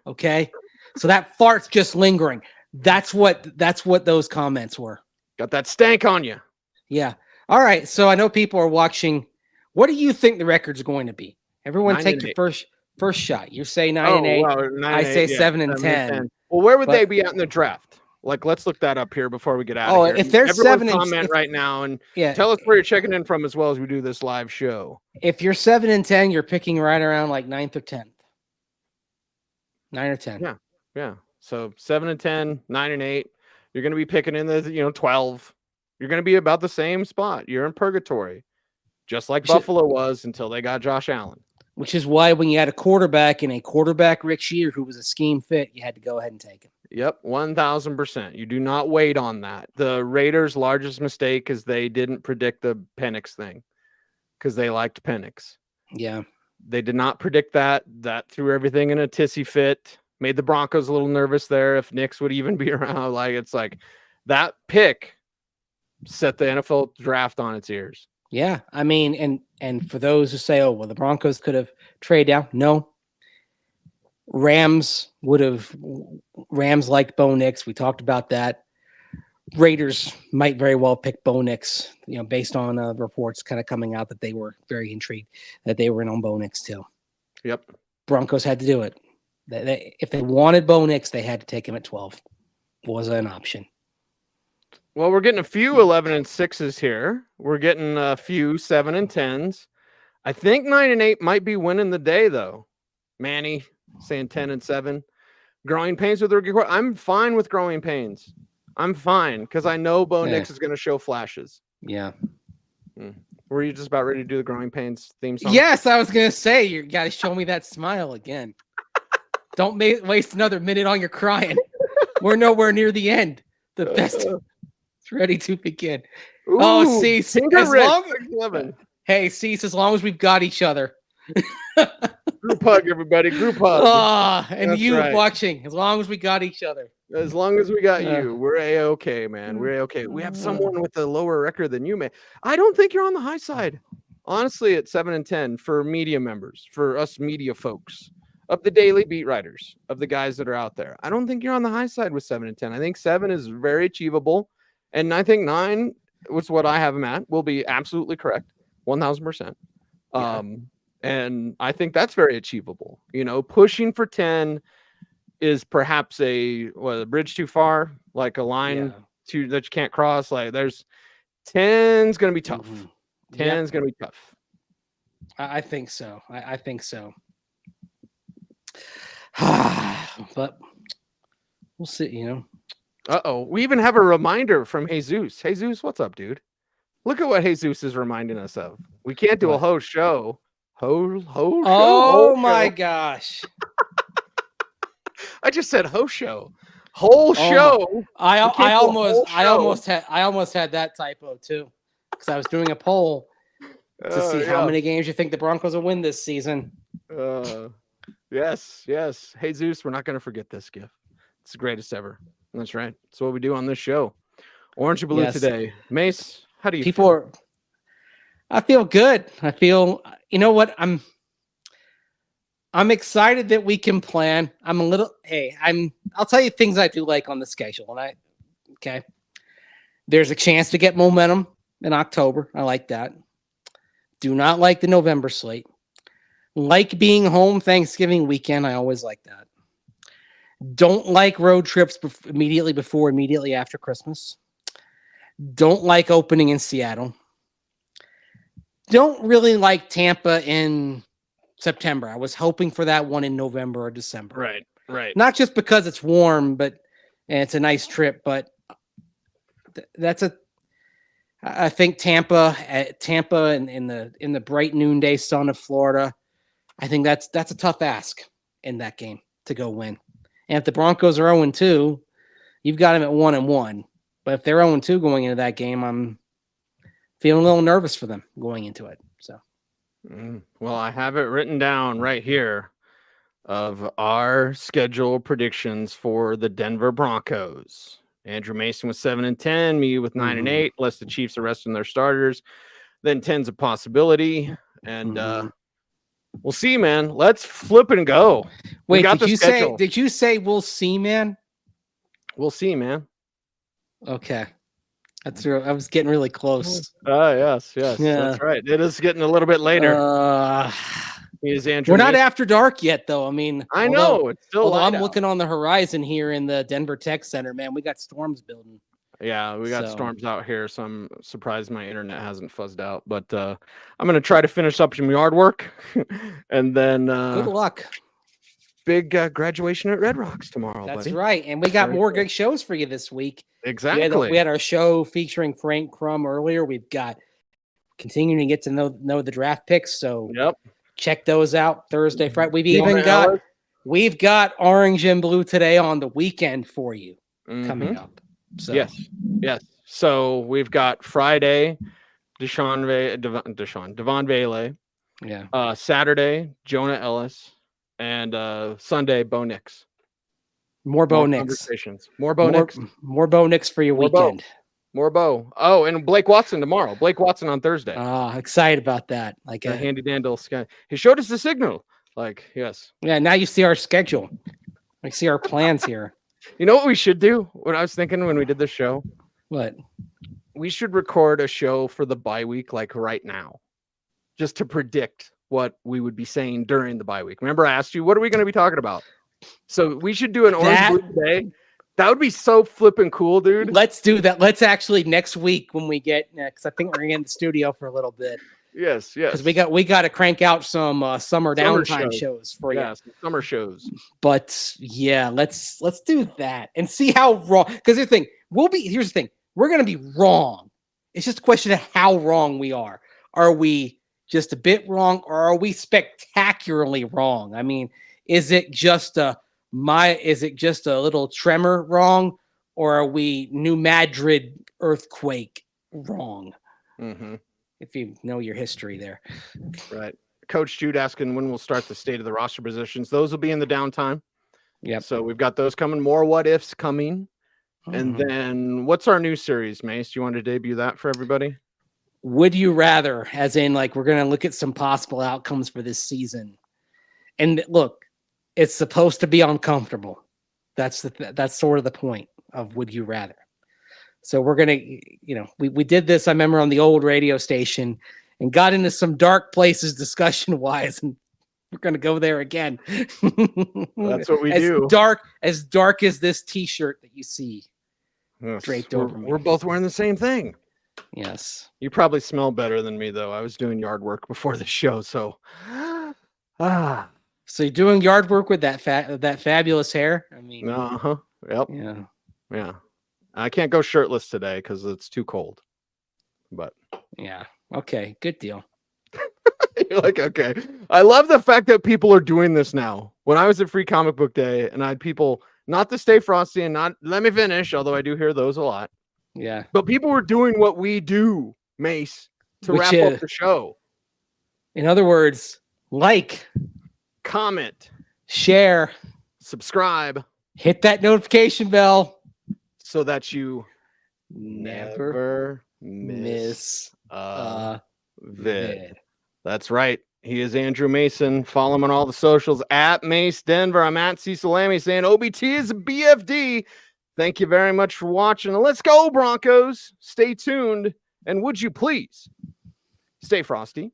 Okay, so that fart's just lingering. That's what those comments were. Got that stank on you. Yeah. All right. So I know people are watching. What do you think the record's going to be? Everyone take your first shot. You say 9-8. Well, I say 7-10. Well, where would they be at in the draft? Like, let's look that up here before we get out of here. If there's comment right now and tell us where you're checking in from as well as we do this live show. If you're 7-10, you're picking right around like 9th or 10th. 9 or 10. Yeah. So 7-10, 9-8. You're going to be picking in the 12. You're going to be about the same spot. You're in purgatory, just like Buffalo was until they got Josh Allen. Which is why when you had a quarterback in a quarterback-rich year who was a scheme fit, you had to go ahead and take him. Yep, 1,000%. You do not wait on that. The Raiders' largest mistake is they didn't predict the Penix thing because they liked Penix. Yeah. They did not predict that. That threw everything in a tissy fit, made the Broncos a little nervous there if Nix would even be around. It's like that pick set the NFL draft on its ears. Yeah. I mean, and for those who say, oh, well, the Broncos could have traded down. No. Rams liked Bo Nix. We talked about that. Raiders might very well pick Bo Nix, based on reports kind of coming out that they were very intrigued that they were in on Bo Nix too. Yep. Broncos had to do it. If they wanted Bo Nix, they had to take him at 12. Was an option. Well, we're getting a few 11-6s here. We're getting a few 7-10s. I think 9-8 might be winning the day though. Manny saying 10-7. Growing pains with rookie. I'm fine with growing pains. I'm fine because I know Bo Nix is going to show flashes. Yeah. Were you just about ready to do the growing pains theme song? Yes, I was going to say you got to show me that smile again. Don't waste another minute on your crying. We're nowhere near the end. The best is ready to begin. Ooh, Cecil. Hey, Cecil, as long as we've got each other. Group hug, everybody. Group hug. And that's you watching, as long as we got each other. As long as we got you, we're A-okay, man. We're A-okay. We have someone with a lower record than you, man. I don't think you're on the high side. Honestly, at 7-10 for media members, for us media folks, of the daily beat writers, of the guys that are out there. I don't think you're on the high side with 7-10. I think 7 is very achievable. And I think 9, which is what I have him at, will be absolutely correct. 1,000%. And I think that's very achievable. Pushing for 10 is perhaps a bridge too far, like a line that you can't cross. Like there's 10's going to be tough. 10's going to be tough. I think so. I think so. But we'll see, We even have a reminder from Jesus. Jesus, what's up, dude? Look at what Jesus is reminding us of. We can't do a whole show Whole Oh my show. gosh. I just said ho show. Whole show. I whole almost had that typo too. Because I was doing a poll to see how many games you think the Broncos will win this season. Yes. Hey Zeus, we're not gonna forget this gift. It's the greatest ever. That's right. It's what we do on this show. Orange and blue today. Mace, how do you feel? I feel good. I feel, you know what? I'm excited that we can plan. I'll tell you things I do like on the schedule. Okay. There's a chance to get momentum in October. I like that. Do not like the November slate. Like being home Thanksgiving weekend. I always like that. Don't like road trips immediately before, immediately after Christmas. Don't like opening in Seattle. Don't really like Tampa in September. I was hoping for that one in November or December. Right. Not just because it's warm, and it's a nice trip, but I think Tampa in the bright noonday sun of Florida. I think that's a tough ask in that game to go win. And if the Broncos are 0-2, you've got them at 1-1. But if they're 0-2 going into that game, I'm feeling a little nervous for them going into it. So, well, I have it written down right here of our schedule predictions for the Denver Broncos. Andrew Mason with 7-10, me with 9-8, less the Chiefs are resting their starters. Then 10's a possibility, and we'll see, man. Let's flip and go. Wait, did you say we'll see, man? We'll see, man. Okay. I was getting really close. Yes. Yeah. That's right. It is getting a little bit later. We're not after dark yet, though. I mean, I know it's still. I'm looking on the horizon here in the Denver Tech Center, man. We got storms building. Yeah, we got storms out here, so I'm surprised my internet hasn't fuzzed out. But I'm gonna try to finish up some yard work, and then good luck. Big graduation at Red Rocks tomorrow. That's right, and we got more good shows for you this week. Exactly. We had our show featuring Frank Crum earlier. We've got continuing to get to know the draft picks. So check those out Thursday, Friday. We've got Orange and Blue today on the weekend for you coming up. So yes. So we've got Friday, Devon Bailey. Yeah. Saturday, Jonah Ellis, and Sunday, Bo Nix. More Bo Nix. Conversations. More Bo Nix. More Bo Nix for your weekend. More Bo. Oh, and Blake Watson tomorrow. Blake Watson on Thursday. Excited about that. Like a handy dandle sky. He showed us the signal. Yes. Yeah, now you see our schedule. I see our plans here. You know what we should do? What I was thinking when we did this show? What? We should record a show for the bye week, right now, just to predict what we would be saying during the bye week. Remember, I asked you, what are we going to be talking about? So we should do an Orange Blue today. That would be so flipping cool, dude. Let's do that. Let's actually next week when we get next. I think we're going to get in the studio for a little bit. Yes. Because we got to crank out some summer downtime shows for you. Summer shows. But yeah, let's do that and see how wrong. Because here's the thing. We're going to be wrong. It's just a question of how wrong we are. Are we just a bit wrong, or are we spectacularly wrong? I mean, is it just a little tremor wrong, or are we New Madrid earthquake wrong? Mm-hmm. If you know your history there. Right. Coach Jude asking when we'll start the state of the roster positions. Those will be in the downtime. Yeah. So we've got those coming. More what ifs coming. And then what's our new series, Mace? Do you want to debut that for everybody? Would you rather, as in we're going to look at some possible outcomes for this season. And look, it's supposed to be uncomfortable. That's sort of the point of would you rather. So we're going to, we did this, I remember, on the old radio station and got into some dark places discussion wise. And we're going to go there again. That's what we do. As dark as this t-shirt that you see draped over me. We're both wearing the same thing. Yes. You probably smell better than me, though. I was doing yard work before the show. So, So you're doing yard work with that fabulous hair? I mean, Yep. Yeah. I can't go shirtless today because it's too cold. But yeah. Okay. Good deal. You're like, okay. I love the fact that people are doing this now. When I was at Free Comic Book Day and I had people not to stay frosty and not let me finish, although I do hear those a lot. Yeah. But people were doing what we do, Mace, to Which wrap is, up the show. in other words, like, Comment, share, subscribe, hit that notification bell so that you never miss a vid. That's right. He is Andrew Mason. Follow him on all the socials at Mace Denver. I'm at Cecil Lammey saying OBT is a BFD. Thank you very much for watching. Let's go, Broncos. Stay tuned. And would you please stay frosty?